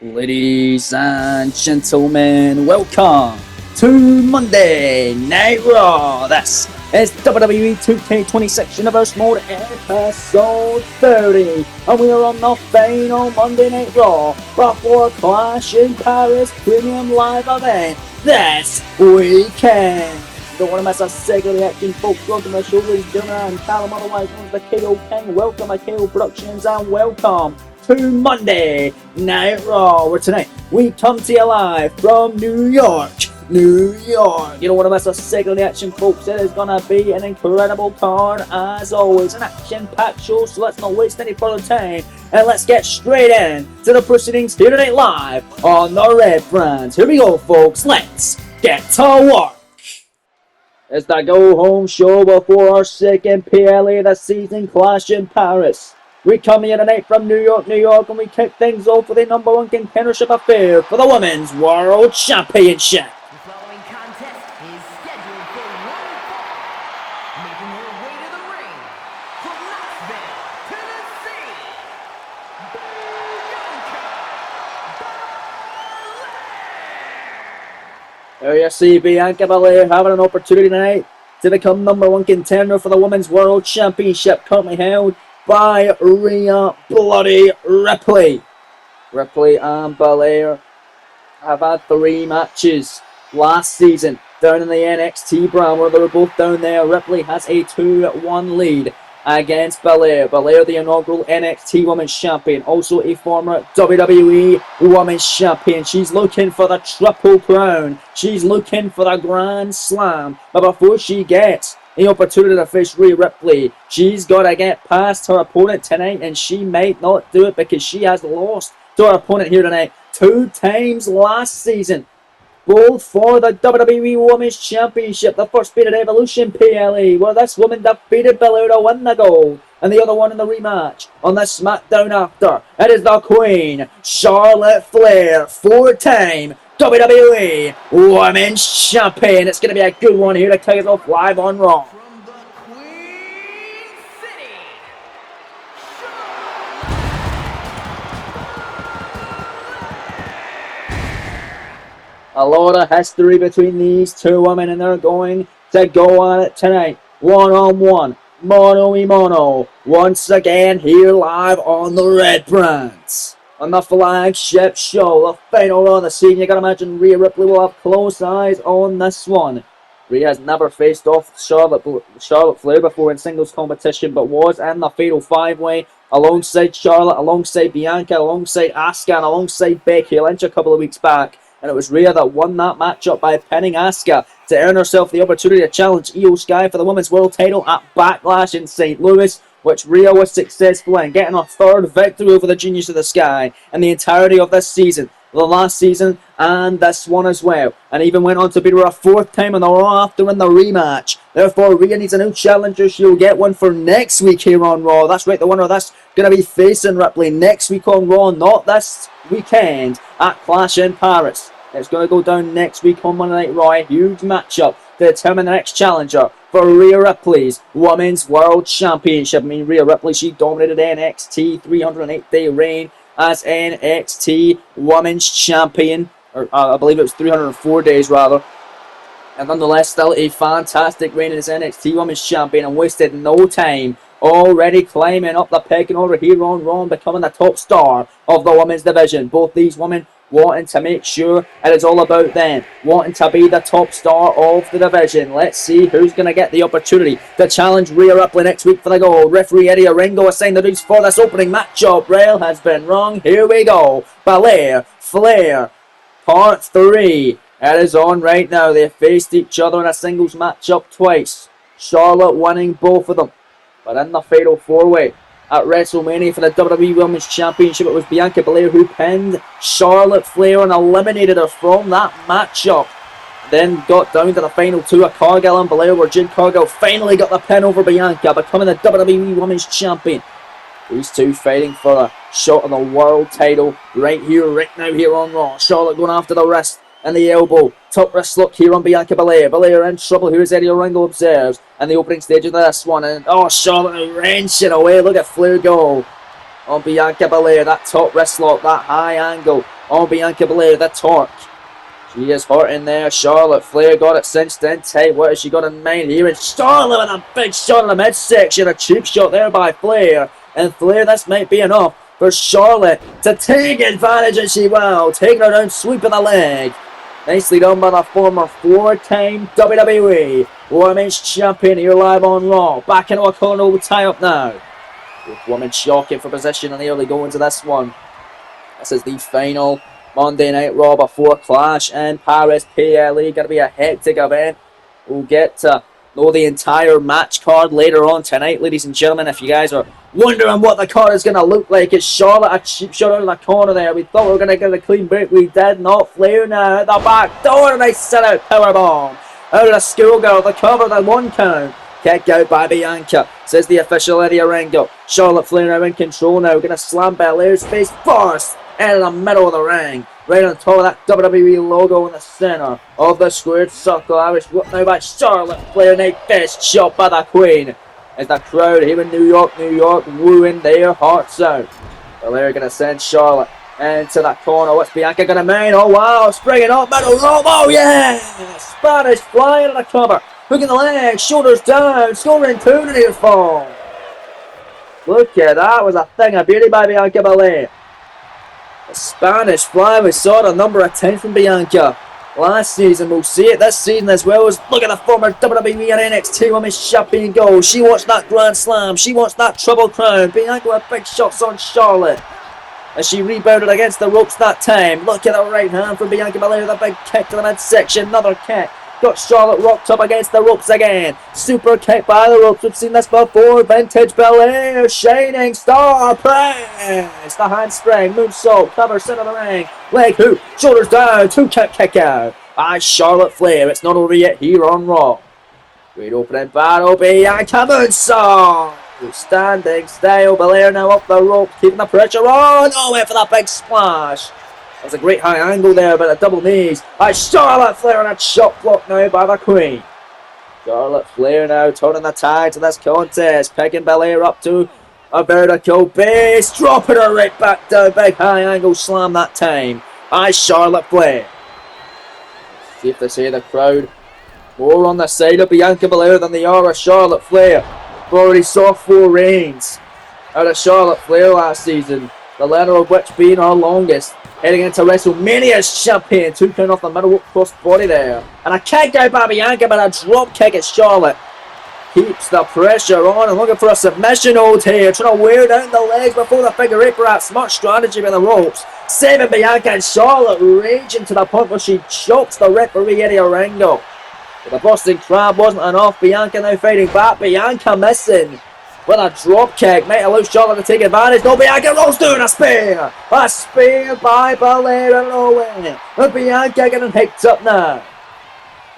Ladies and gentlemen, welcome to Monday Night Raw. This is WWE 2K26 Universe Mode episode 30. And we are on the final Monday Night Raw before Clash in Paris Premium Live event this weekend. Don't want to miss a second of the action, folks. Welcome to the show, ladies and gentlemen. I'm Callum, otherwise known as the KO King. Welcome to KO Productions and welcome to Monday Night Raw, where tonight we come to you live from New York. You don't want to miss a second of the action, folks. It is going to be an incredible card, as always. An action-packed show, so let's not waste any further time. And let's get straight in to the proceedings here tonight live on the Red Brands. Here we go, folks. Let's get to work. It's the go-home show before our second PLA of the season, Clash in Paris. We come here tonight from New York, and we kick things off with a number one contendership affair for the Women's World Championship. The following contest is scheduled for one fall. Making her way to the ring from Knoxville, Tennessee, Bianca Belair. There you see Bianca Belair having an opportunity tonight to become number one contender for the Women's World Championship, currently held by Rhea Bloody Ripley. Ripley and Belair have had 3 matches last season down in the NXT brand where they were both down there. Ripley has a 2-1 lead against Belair. Belair, the inaugural NXT Women's Champion, also a former WWE Women's Champion. She's looking for the Triple Crown. She's looking for the Grand Slam. But before she gets the opportunity to face Rhea Ripley, she's got to get past her opponent tonight, and she might not do it because she has lost to her opponent here tonight 2 times last season, both for the WWE Women's Championship. The first being at Evolution PLE, where this woman defeated Belair to win the gold, and the other one in the rematch on the SmackDown after. It is the Queen, Charlotte Flair, 4-time WWE Women's Champion. It's going to be a good one here to kick us off live on Raw. From the Queen City, A lot of history between these two women, and they're going to go at it tonight. One-on-one, mono-y-mono. Once again here live on the Red Brands. On the flagship show, the final Raw of the season. You gotta imagine Rhea Ripley will have close eyes on this one. Rhea has never faced off Charlotte Flair before in singles competition, but was in the Fatal 5-Way alongside Charlotte, alongside Bianca, alongside Asuka, and alongside Becky Lynch a couple of weeks back. And it was Rhea that won that matchup by pinning Asuka to earn herself the opportunity to challenge Io Sky for the Women's World title at Backlash in St. Louis, which Rhea was successful in, getting her 3rd victory over the Genius of the Sky in the entirety of this season, the last season, and this one as well. And even went on to beat her a 4th time in the Raw after in the rematch. Therefore, Rhea needs a new challenger. She'll get one for next week here on Raw. That's right, the winner of this going to be facing Ripley next week on Raw, not this weekend at Clash in Paris. It's going to go down next week on Monday Night Raw. A huge matchup to determine the next challenger for Rhea Ripley's Women's World Championship. I mean, Rhea Ripley, she dominated NXT 308-day reign as NXT Women's Champion. Or I believe it was 304 days rather. And nonetheless, still a fantastic reign as NXT Women's Champion, and wasted no time. Already climbing up the pecking order here on Raw and becoming the top star of the women's division. Both these women wanting to make sure it is all about them, wanting to be the top star of the division. Let's see who's going to get the opportunity to challenge Rhea Ripley next week for the gold. Referee Eddie Orengo assigned the duties for this opening matchup. Rail has been rung. Here we go. Belair, Flair, part 3. It is on right now. They faced each other in a singles matchup twice. Charlotte winning both of them. But in the Fatal 4-Way at WrestleMania for the WWE Women's Championship, it was Bianca Belair who pinned Charlotte Flair and eliminated her from that matchup. Then got down to the final 2 of Cargill and Belair, where Jade Cargill finally got the pin over Bianca, becoming the WWE Women's Champion. These two fighting for a shot on the world title right here, right now here on Raw. Charlotte going after the wrist and the elbow. Top wrist look here on Bianca Belair. Belair in trouble here as Eddie Orengo observes. And the opening stage of this one. And Charlotte wrenching away. Look at Flair go. on Bianca Belair. That top wrist lock, that high angle on Bianca Belair. The torque. She is hurting there. Charlotte Flair got it cinched in tight. What has she got in mind here? And Charlotte with a big shot in the midsection. A cheap shot there by Flair. And Flair, this might be enough for Charlotte to take advantage, and she will. Taking her down, sweeping the leg. Nicely done by the former 4-time WWE Women's Champion here live on Raw. Back into a corner, we'll tie up now. Both women shocking for position and nearly going to this one. This is the final Monday Night Raw before Clash in Paris, PLE. Going to be a hectic event. We'll get to know the entire match card later on tonight, ladies and gentlemen. If you guys are wondering what the card is going to look like, it's Charlotte, a cheap shot out of the corner there. We thought we were going to get a clean break. We did not. Flair now at the back door. Nice set out powerbomb. Out of the schoolgirl, the cover, the 1 count. Kick out by Bianca, says the official Eddie Orengo. Charlotte Flair now in control now. Going to slam Belair's face first in the middle of the ring. Right on top of that WWE logo in the center of the squared circle. Irish whip now by Charlotte Flair. Night fist shot by the Queen. As the crowd here in New York, wooing their hearts out. Belair going to send Charlotte into that corner. What's Bianca going to mean? Oh wow, springing up, middle rope. Oh yeah! Spanish flying to the cover. Hooking the leg, shoulders down, scoring 2 to the fall. Look at that, was a thing of beauty by Bianca Belair. The Spanish fly, we saw it a number of times from Bianca last season. We'll see it this season as well. As look at the former WWE and NXT Women's Champion go. She wants that Grand Slam. She wants that Triple Crown. Bianca with big shots on Charlotte as she rebounded against the ropes that time. Look at the right hand from Bianca Belair with a big kick to the midsection. Another kick. Got Charlotte rocked up against the ropes again. Super kick by the ropes. We've seen this before. Vintage Belair. Shining Star Press. The handspring. Moonsault. Cover. Center of the ring. Leg hook. Shoulders down. 2 count kick out. By Charlotte Flair. It's not over yet here on Raw. Great opening battle. Bianca Moonsault. Standing style. Belair now up the rope. Keeping the pressure on. Oh, went for that big splash. That's a great high angle there, but a double knees by Charlotte Flair, and a shot blocked now by the Queen. Charlotte Flair now turning the tide to this contest, picking Belair up to a vertical base, dropping her right back down. Big high angle slam that time by Charlotte Flair. Safe to say the crowd more on the side of Bianca Belair than they are of Charlotte Flair. We already saw 4 reigns out of Charlotte Flair last season, the latter of which being our longest. Heading into WrestleMania's champion. 2 count off the middle cross body there. And a kick out by Bianca, but a drop kick at Charlotte. Keeps the pressure on and looking for a submission hold here. Trying to wear down the legs before the figure 8. Perhaps smart strategy with the ropes. Saving Bianca, and Charlotte raging to the point where she chokes the referee Eddie Orengo. But the Boston Crab wasn't enough. Bianca now fighting back. Bianca missing. With a drop kick, might allow Charlotte to take advantage. No, Bianca rolls down a spear. A spear by Belair and Owen. But Bianca getting picked up now.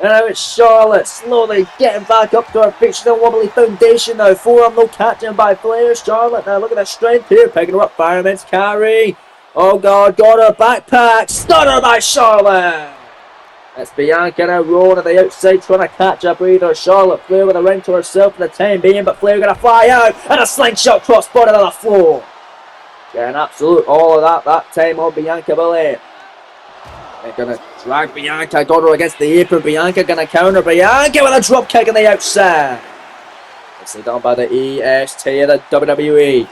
And now it's Charlotte slowly getting back up to her feet. She's on a wobbly foundation now. Forearm no catching by Flair. Charlotte now, look at the strength here. Picking her up, fireman's carry. Oh God, got her backpack. Stunner by Charlotte. It's Bianca now rolling at the outside, trying to catch a breather. Charlotte Flair with a ring to herself for the time being, but Flair going to fly out, and a slingshot crossbody to the floor. Getting absolute all of that time on Bianca Belair. They're going to drag Bianca, got her against the apron. Bianca going to counter Bianca with a drop kick on the outside. Nicely done by the EST of the WWE.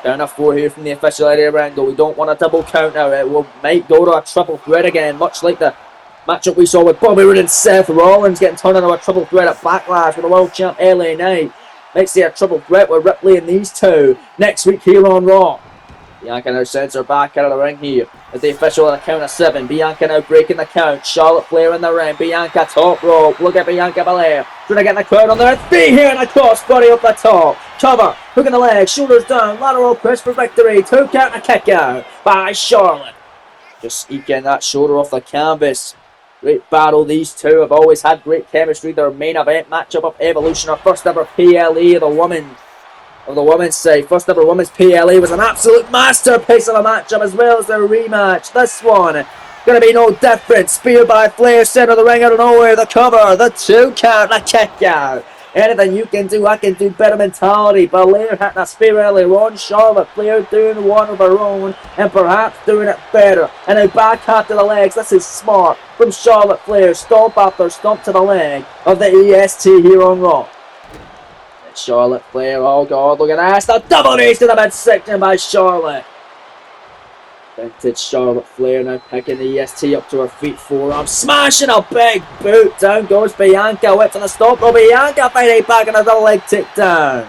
Down a 4 here from the official Eddie Orengo. We don't want a double count now. It might go to a triple threat again, much like the matchup we saw with Bobby Roode and Seth Rollins getting turned into a triple threat at Backlash with the world champ LA Knight. Might see a triple threat with Ripley and these two next week here on Raw. Bianca now sends her back out of the ring here as the official on a count of 7. Bianca now breaking the count. Charlotte Flair in the ring. Bianca top rope. Look at Bianca Belair trying to get the crowd on their feet here, and a cross body up the top. Cover, hooking the leg, shoulders down, lateral push for victory. 2 count and a kick out by Charlotte. Just eking that shoulder off the canvas. Great battle. These two have always had great chemistry. Their main event matchup of Evolution, our first ever PLE of the women's side. First ever women's PLE was an absolute masterpiece of a matchup as well as their rematch. This one gonna be no different. Spear by Flair, center of the ring out of nowhere. The cover, the 2 count, the kick out Anything you can do, I can do better mentality. Belair hitting a spear earlier on. Charlotte Flair doing one of her own and perhaps doing it better. And now back to the legs. This is smart from Charlotte Flair. Stomp after stomp to the leg of the EST here on Raw. Charlotte Flair, oh god, look at that. It's the double knees to the midsection by Charlotte. Vintage Charlotte Flair now picking the EST up to her feet, forearm, smashing a big boot. Down goes Bianca, whip to the stop. Oh, Bianca fighting back and another leg takedown.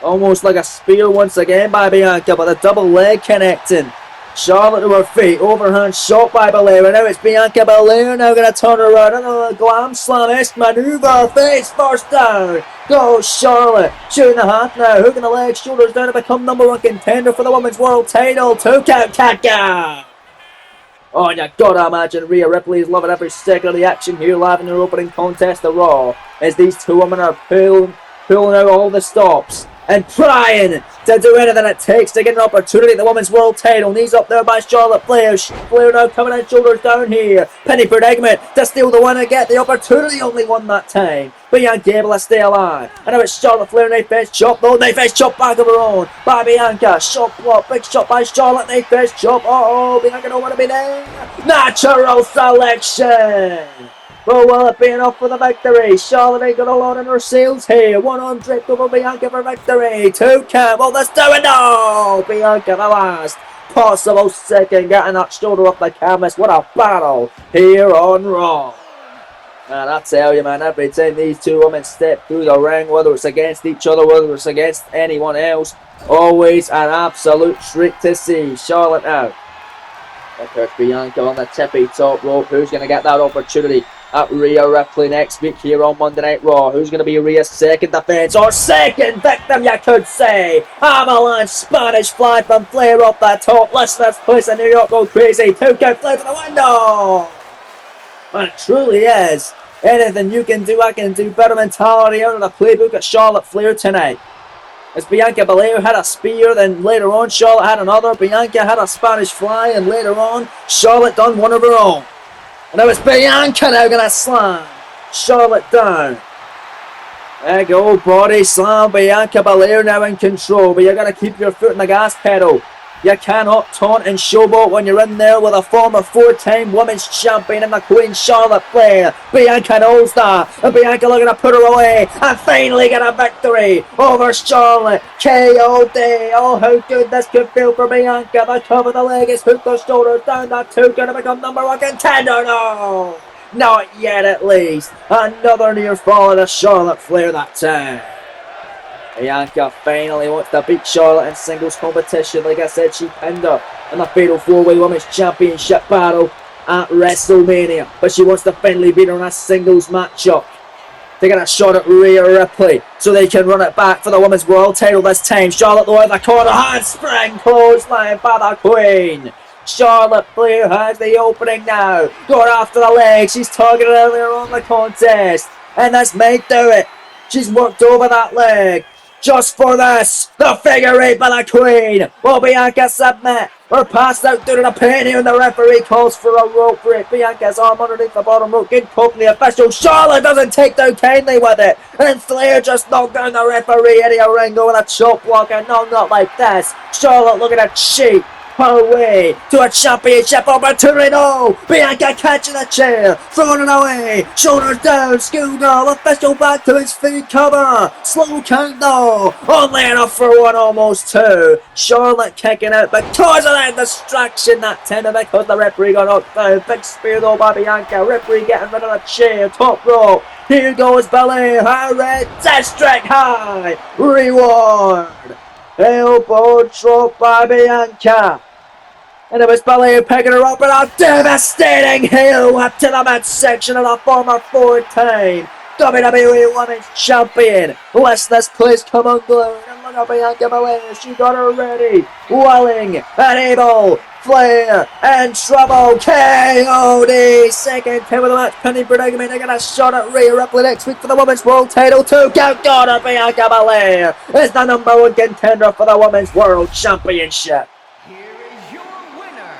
Almost like a spear once again by Bianca, but the double leg connecting. Charlotte to her feet, overhand shot by Belair, and now it's Bianca Belair now going to turn around, another glam slam-esque maneuver, face first down, goes Charlotte, shooting the half now, hooking the legs, shoulders down to become #1 contender for the Women's World title, 2 count tag. Oh, and you gotta imagine Rhea Ripley is loving every second of the action here live in her opening contest of Raw, as these two women are pulling out all the stops and trying to do anything it takes to get an opportunity at the Women's World title. Knees up there by Charlotte Flair. Flair now coming in, shoulders down here. Penny predicament to steal the win and get the opportunity. Only one that time. Bianca able to stay alive. And now it's Charlotte Flair. Knife edge chop. No, knife edge chop back of her own by Bianca. Shot block. Big shot by Charlotte. Knife edge chop. Oh, Bianca don't want to be there. Natural selection. But will it be enough for the victory? Charlotte ain't got a lot in her sails here. One arm draped over Bianca for victory. 2 count. Will this do it? No! Bianca the last possible second, getting that shoulder off the canvas. What a battle here on Raw. And I tell you, man, every time these two women step through the ring, whether it's against each other, whether it's against anyone else, always an absolute treat to see. Charlotte now. There's Bianca on the tippy top rope. Who's going to get that opportunity at Rhea Ripley next week here on Monday Night Raw? Who's going to be Rhea's second defense or second victim, you could say? Avalanche Spanish fly from Flair off the top. Listeners, place in New York go crazy. 2 count Flair to the window. And it truly is. Anything you can do, I can do better mentality out of the playbook at Charlotte Flair tonight. As Bianca Belair had a spear, then later on Charlotte had another. Bianca had a Spanish fly, and later on Charlotte done one of her own. And now it's Bianca now going to slam Charlotte down. There you go, body slam. Bianca Belair now in control, but you're going to keep your foot in the gas pedal. You cannot taunt and showboat when you're in there with a former 4-time women's champion and the Queen Charlotte Flair. Bianca knows that, and Bianca looking to put her away and finally get a victory over Charlotte. KOD. Oh, how good this could feel for Bianca. The top of the leg is hooked, the shoulders down. That 2 going to become #1 contender. No, not yet at least. Another near fall to Charlotte Flair that time. Bianca finally wants to beat Charlotte in singles competition. Like I said, she pinned her in the Fatal 4-Way Women's Championship battle at WrestleMania. But she wants to finally beat her in a singles matchup to get a shot at Rhea Ripley so they can run it back for the Women's World title this time. Charlotte though in the corner, handspring clothesline by the Queen. Charlotte Flair has the opening now. Going after the legs. She's targeted earlier on the contest. And this might do it. She's worked over that leg. Just for this, the figure 8 by the Queen. Will Bianca submit? Or passed out due to the pain here, and the referee calls for a rope break. Bianca's arm underneath the bottom rope. Good call from the official. Charlotte doesn't take down kindly with it. And Flair just knocked down the referee. Eddie Orengo with a chop block, and no, not like this. Charlotte looking at cheat her way to a championship opportunity. No, Bianca catching a chair, throwing it away, shoulders down, schoolgirl, official back to his feet, cover, slow count though, only enough for 1, almost 2. Charlotte kicking out because of that distraction that time, because the referee got knocked down. Big spear though by Bianca, referee getting rid of the chair, top rope. Here goes Belair, high red, district high, reward. Elbow drop by Bianca. And it was Belair picking her up in a devastating heel up to the midsection of the former 4-time WWE Women's Champion. Listeners, please come unglued and look at Bianca Belair. She got her ready, willing and able. Flair and trouble. KOD. Second time of the match. Penny predicament. They got a shot at Rhea Ripley next week for the Women's World title. 2 count. Got her. Bianca Belair is the #1 contender for the Women's World Championship. Here is your winner,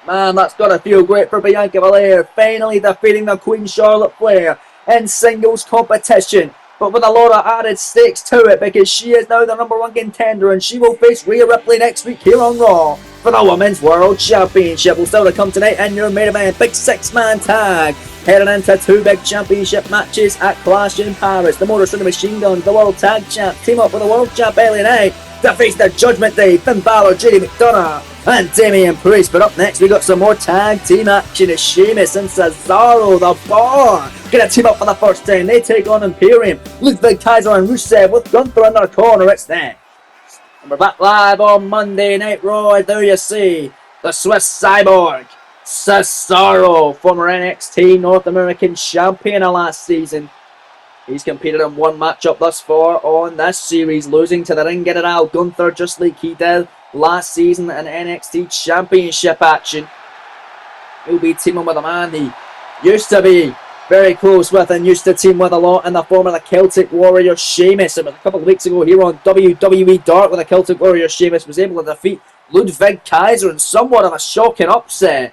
Man, that's gotta feel great for Bianca Belair, finally defeating the Queen Charlotte Flair in singles competition, but with a lot of added stakes to it because she is now the #1 contender and she will face Rhea Ripley next week here on Raw for the Women's World Championship. Will still to come tonight in your main event, big 6-man tag, heading into 2 big championship matches at Clash in Paris. The Motor City Machine Guns, the World Tag Champ, team up with the World Champ LA Knight to face the Judgment Day, Finn Balor, JD McDonough, and Damian Priest. But up next, we got some more tag team action as Sheamus and Cesaro, the Bar, gonna team up for the first time. They take on Imperium, Ludwig Kaiser and Rusev with Gunther in their corner. It's next. And we're back live on Monday Night Raw. And there you see the Swiss Cyborg, Cesaro, former NXT North American Champion of last season. He's competed in 1 matchup thus far on this series, losing to the Ring General Gunther just like he did last season in NXT Championship action. He'll be teaming with a man he used to be very close with and used to team with a lot in the form of the Celtic Warrior Sheamus. It was a couple of weeks ago here on WWE Dark where the Celtic Warrior Sheamus was able to defeat Ludwig Kaiser in somewhat of a shocking upset,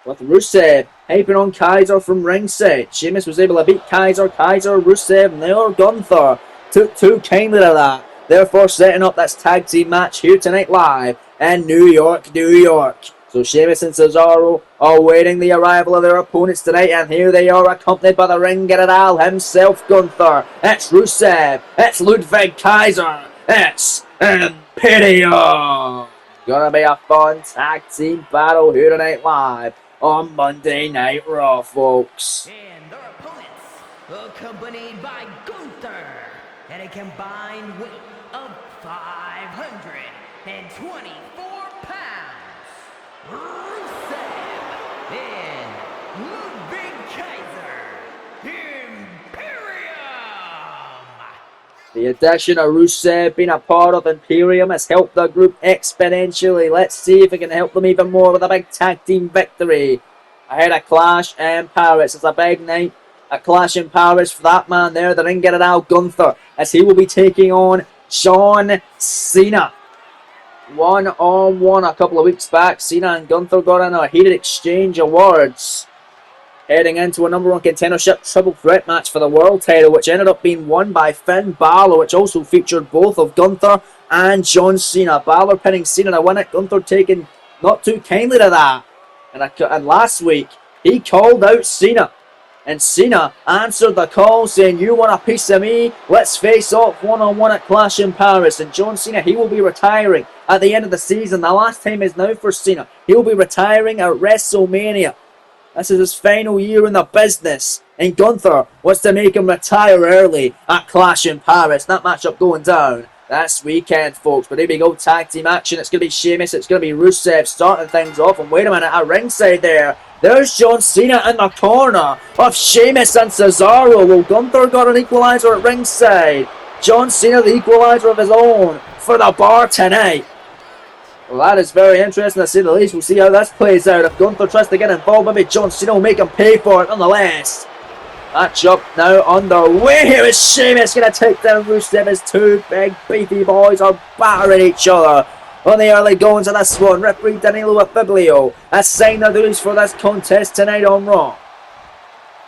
with Rusev hyping on Kaiser from ringside. Sheamus was able to beat Kaiser, Rusev, Nair, Gunther took too kindly to that, therefore setting up this tag team match here tonight live in New York, New York. So Sheamus and Cesaro are awaiting the arrival of their opponents tonight, and here they are accompanied by the Ring General himself, Gunther. It's Rusev, it's Ludwig Kaiser, it's Imperium. Gonna be a fun tag team battle here tonight live on Monday Night Raw, folks. And their opponents, accompanied by Gunther, and a combined weight of 524 pounds, Rusev and Ludwig Kaiser, Imperium. The addition of Rusev being a part of Imperium has helped the group exponentially. Let's see if it can help them even more with a big tag team victory ahead of Clash in Paris. It's a big night at Clash in Paris for that man there, the Ring General Gunther, as he will be taking on John Cena. 1-on-1 a couple of weeks back, Cena and Gunther got in a heated exchange of words, heading into a #1 contendership triple threat match for the world title, which ended up being won by Finn Balor, which also featured both of Gunther and John Cena. Balor pinning Cena to win it, Gunther taking not too kindly to that. And last week, he called out Cena, and Cena answered the call saying, "You want a piece of me? Let's face off 1-on-1 at Clash in Paris." And John Cena, he will be retiring at the end of the season. The last time is now for Cena. He will be retiring at WrestleMania. This is his final year in the business, and Gunther wants to make him retire early at Clash in Paris. That matchup going down this weekend, folks. But here we go, tag team action. It's going to be Sheamus, it's going to be Rusev starting things off. And wait a minute, at ringside there's John Cena in the corner of Sheamus and Cesaro. Well, Gunther got an equalizer at ringside. John Cena, the equalizer of his own for the Bar tonight. Well, that is very interesting to say the least. We'll see how this plays out. If Gunther tries to get involved, maybe John Cena will make him pay for it nonetheless. Matchup now underway. Here is Sheamus going to take down Rusev as 2 big beefy boys are battering each other on the early goings of this one. Referee Danilo Afiglio has signed the duties for this contest tonight on Raw.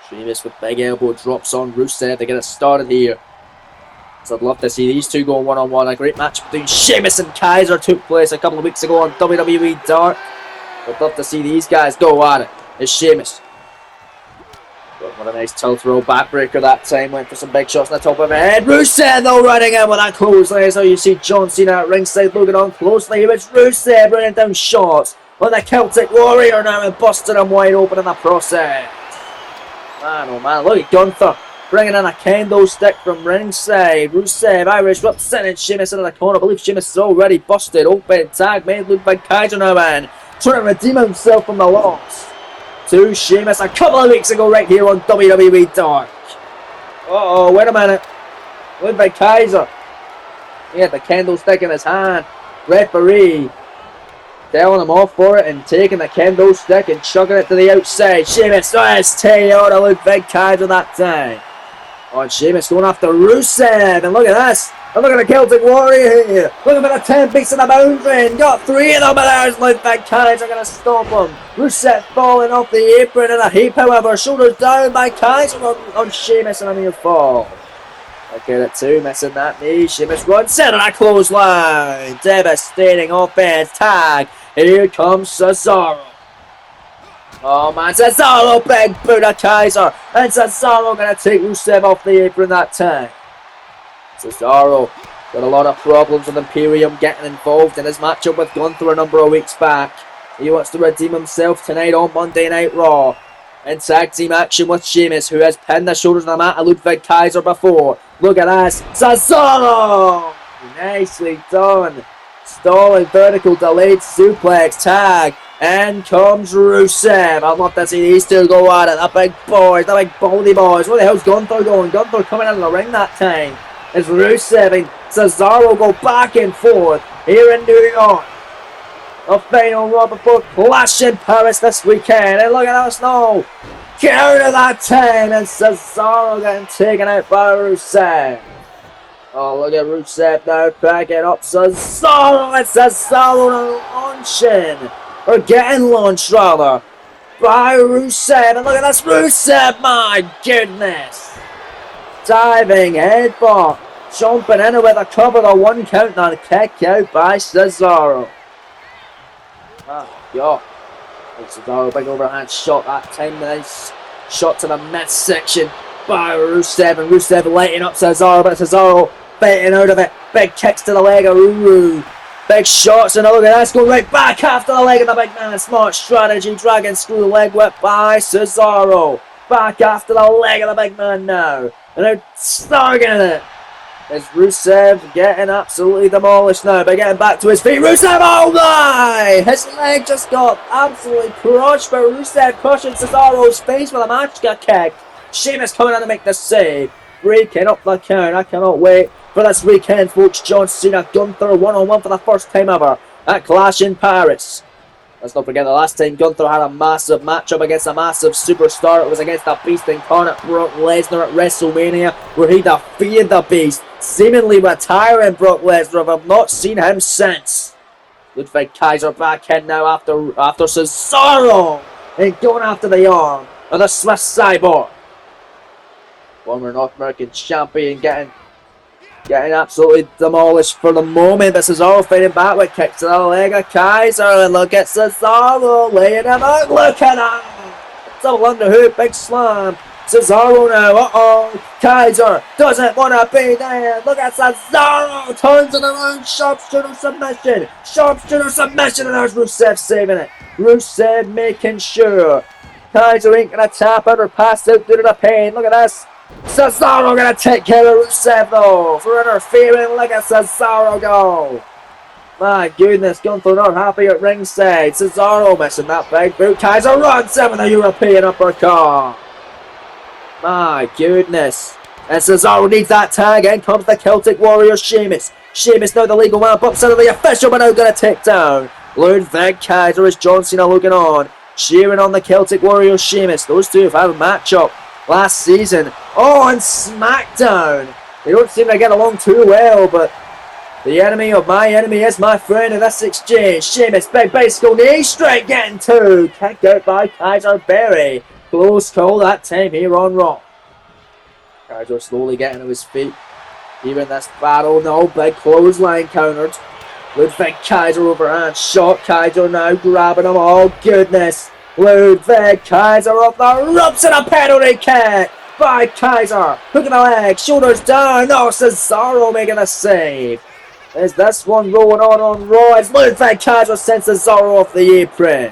Sheamus with big elbow drops on Rusev to get it started here. So I'd love to see these two go 1-on-1. A great match between Sheamus and Kaiser took place a couple of weeks ago on WWE Dark. I'd love to see these guys go at it. It's Sheamus. What a nice tilt throw backbreaker that time. Went for some big shots on the top of the head. Rusev though running in with that clothesline. So you see John Cena at ringside looking on closely. Here it's Rusev running down shots on the Celtic Warrior now and busting him wide open in the process. Man, oh man, look at Gunther bringing in a kendo stick from ringside. Rusev, Irish whip, sending Sheamus into the corner. I believe Sheamus is already busted. Open tag made Ludwig Kaiser now in, trying to redeem himself from the loss to Sheamus a couple of weeks ago right here on WWE Dark. Uh-oh, wait a minute. Ludwig Kaiser, he had the kendo stick in his hand. Referee telling him off for it and taking the kendo stick and chucking it to the outside. Sheamus does TO to Ludwig Kaiser that time. Oh, and Sheamus going after Rusev, and look at this. And look at the Celtic Warrior here. Looking for the 10 beats in the boundary. Got 3 of them, but there's Ludwig Kaiser going to stop him. Rusev falling off the apron in a heap, however. Shoulders down by Kaiser on Sheamus and a near fall. Okay, at 2, missing that knee. Sheamus runs in and a clothesline. Devastating offense. Tag. Here comes Cesaro. Oh man, Cesaro, big boot of Kaiser. And Cesaro going to take Rusev off the apron that time. Cesaro got a lot of problems with Imperium getting involved in his matchup with Gunther a number of weeks back. He wants to redeem himself tonight on Monday Night Raw. In tag team action with Sheamus, who has pinned the shoulders on the mat of Ludwig Kaiser before. Look at this. Cesaro! Nicely done. Stalling vertical delayed suplex tag. And comes Rusev. I'd love to see these two go at it. The big boys, the big baldy boys. Where the hell's Gunther going? Gunther coming into the ring that time. As Rusev and Cesaro go back and forth here in New York. The final Raw before Clash in Paris this weekend. And look at us now. Count of that time. And Cesaro getting taken out by Rusev. Oh, look at Rusev now packing up Cesaro. And Cesaro launching. Or getting launched rather. By Rusev. And look at this Rusev. My goodness. Diving headbutt. Jumping in with a cover of 1 count and a kick out by Cesaro. Yeah. Cesaro, big overhand shot that time. Nice shot to the midsection by Rusev. And Rusev lighting up Cesaro, but Cesaro fighting out of it. Big kicks to the leg of Ruru. Big shots, and look at this, going right back after the leg of the big man. Smart strategy, dragon screw leg whip by Cesaro. Back after the leg of the big man now. And now starting it. Is Rusev getting absolutely demolished now by getting back to his feet. Rusev, oh my! His leg just got absolutely crushed, but Rusev crushing Cesaro's face with a match got kicked. Sheamus coming in to make the save. Breaking up the count. I cannot wait for this weekend, folks. John Cena, Gunther, one-on-one for the first time ever at Clash in Paris. Let's not forget the last time Gunther had a massive matchup against a massive superstar. It was against the Beast incarnate Brock Lesnar at WrestleMania, where he defeated the Beast, seemingly retiring Brock Lesnar. I've not seen him since. Ludwig Kaiser back in now after Cesaro, and going after the arm of the Swiss Cyborg. Former North American champion getting absolutely demolished for the moment. But Cesaro fighting back with kicks to the leg of Kaiser. And look at Cesaro laying him out. Look at that. Double underhook, big slam. Cesaro now. Uh-oh. Kaiser doesn't want to be there. Look at Cesaro. Turns it around. Sharpshooter submission. Sharpshooter submission. And there's Rusev saving it. Rusev making sure Kaiser ain't going to tap out or pass out due to the pain. Look at this. Cesaro gonna take care of Rusev though for interfering. Look at Cesaro go. My goodness, Gunther not happy at ringside. Cesaro missing that big boot. Kaiser runs in with a European uppercut. My goodness. And Cesaro needs that tag. In comes the Celtic Warrior Sheamus. Sheamus now the legal man bumps into the official, but now gonna take down Ludwig Kaiser as John Cena looking on, cheering on the Celtic Warrior Sheamus. Those two have had a matchup last season. Oh, and SmackDown. They don't seem to get along too well, but the enemy of my enemy is my friend in this exchange. Sheamus, big bicycle knee straight getting 2. Kicked out by Kaiser Berry. Close call that time here on Raw. Kaiser slowly getting to his feet. Here in this battle, no big clothesline countered. Ludwig Kaiser overhand shot. Kaiser now grabbing him. Oh, goodness. Ludwig Kaiser off the ropes and a penalty kick by Kaiser. Hooking the leg, shoulders down. No, Cesaro making a save. Is this one rolling on Raw as Ludwig Kaiser sends Cesaro off the apron.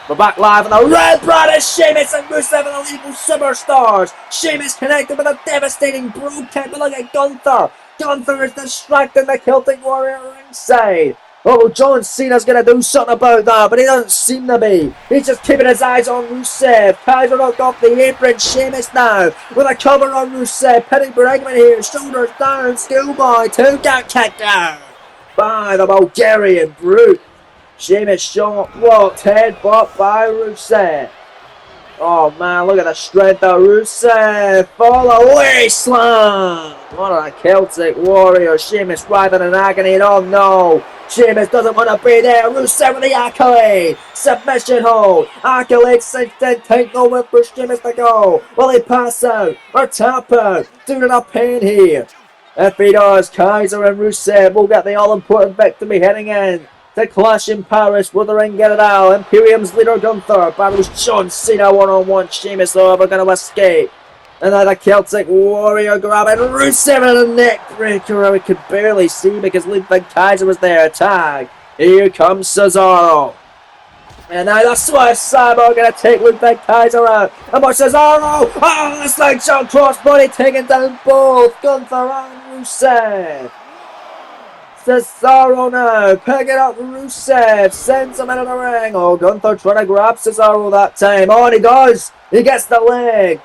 We're back live on the Red Brother Sheamus and Rusev and the legal superstars. Sheamus connected with a devastating brogue kick, but look at Gunther. Gunther is distracting the Celtic Warrior ringside. Oh, John Cena's going to do something about that, but he doesn't seem to be. He's just keeping his eyes on Rusev. Kaiser knocked off the apron. Sheamus now with a cover on Rusev. Pinning Bregman here. Shoulders down. Schoolboy. 2 got kicked out by the Bulgarian Brute. Sheamus shot, blocked, headbutt by Rusev. Oh man, look at the strength of Rusev. Fall away slam. What a Celtic warrior. Sheamus writhing in agony. Oh no. Sheamus doesn't want to be there. Rusev with the accolade. Submission hold. Accolade cinched in. Take no win for Sheamus to go. Will he pass out or tap out? Doing enough pain here. If he does, Kaiser and Rusev will get the all-important victory heading in to Clash in Paris. Will the ring get it out? Imperium's leader Gunther battles John Cena one-on-one. Sheamus however going to escape. And then the Celtic warrior grabbing Rusev in a neck breaker. We could barely see because Ludwig Kaiser was there. Tag. Here comes Cesaro. And now the Swift Cyborg going to take Ludwig Kaiser out. And watch Cesaro. Oh, the slingshot crossbody taking down both Gunther and Rusev. Cesaro now picking up Rusev, sends him into the ring. Oh, Gunther trying to grab Cesaro that time. Oh, and he does. He gets the leg.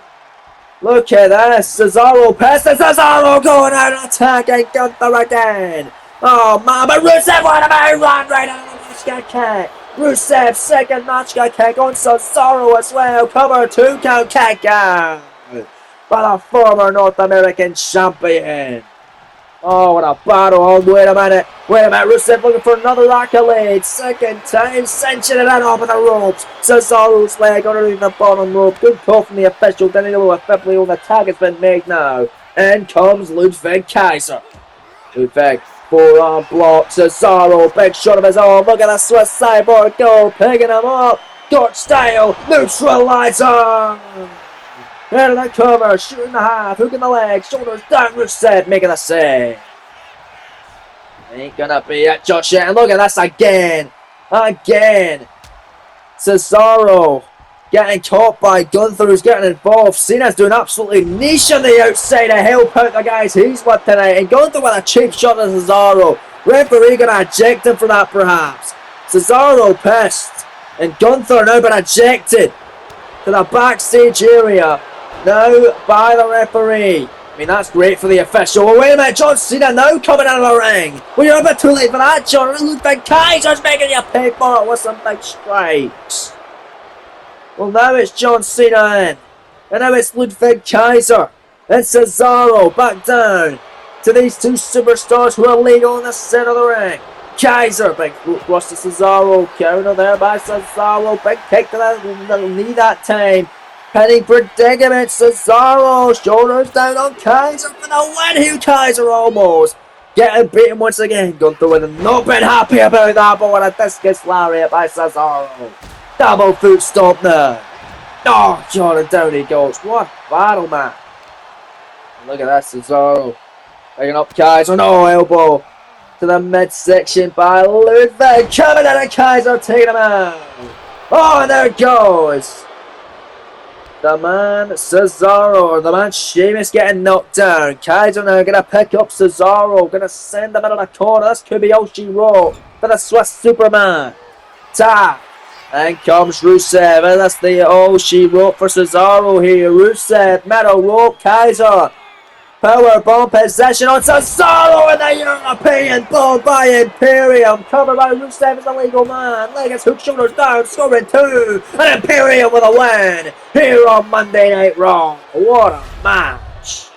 Look at this. Cesaro pissed and Cesaro going out and attacking Gunther again. Oh, man, but Rusev what about run right out of the Machka kick. Rusev second Machka kick on Cesaro as well. Cover 2 count kick out by the former North American champion. Oh, what a battle. Oh, wait a minute. Rusev looking for another accolade. Second time, cinching it out over the ropes. Cesaro's leg underneath the bottom rope. Good call from the official. Then know if the tag has been made now. In comes Ludwig Kaiser. Ludwig, forearm block. Cesaro, big shot of his arm. Look at the Swiss Cyborg go. Picking him up. Dutch style. Neutralizer. Into the cover, shooting the half, hooking the leg, shoulders down, Rusev making a save. Ain't gonna be it just yet. And look at this again. Cesaro getting caught by Gunther, who's getting involved. Cena's doing absolutely niche on the outside to help out the guys he's with tonight. And Gunther with a cheap shot at Cesaro. Referee gonna eject him for that perhaps. Cesaro pissed. And Gunther now been ejected to the backstage area. Now by the referee. I mean, that's great for the official. Well, wait a minute, John Cena now coming out of the ring. Well, you're a bit too late for that, John. Ludwig Kaiser's making you pay for it with some big strikes. Well, now it's John Cena in. And now it's Ludwig Kaiser. And Cesaro back down to these two superstars who are laid on the center of the ring. Kaiser, big thrust to Cesaro. Counter there by Cesaro. Big kick to the knee that time. Penning predicament, Cesaro, shoulders down on Kaiser for the win. Here Kaiser almost getting beaten once again. Gunther with not been happy about that, but what a discus lariat by Cesaro. Double foot stomp now. Oh, John, and down he goes. What battle, man. Look at that, Cesaro. Picking up Kaiser, no elbow. To the midsection by Ludwig. Coming out of Kaiser, taking him out. Oh, and there it goes. The man Cesaro, or the man Sheamus getting knocked down. Kaiser now going to pick up Cesaro. Going to send him into the corner. This could be all she wrote for the Swiss Superman. Tap. And comes Rusev. And that's the all she wrote for Cesaro here. Rusev, metal rope, Kaiser. Powerbomb possession on Cesaro in the European ball by Imperium. Covered by Rusev as a legal man. Legs hook shoulders down, scoring 2. And Imperium with a win here on Monday Night Raw. What a match.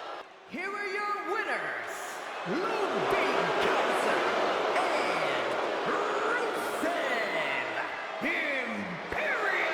Here are your winners, Ludwig Kaiser and Rusev Imperium.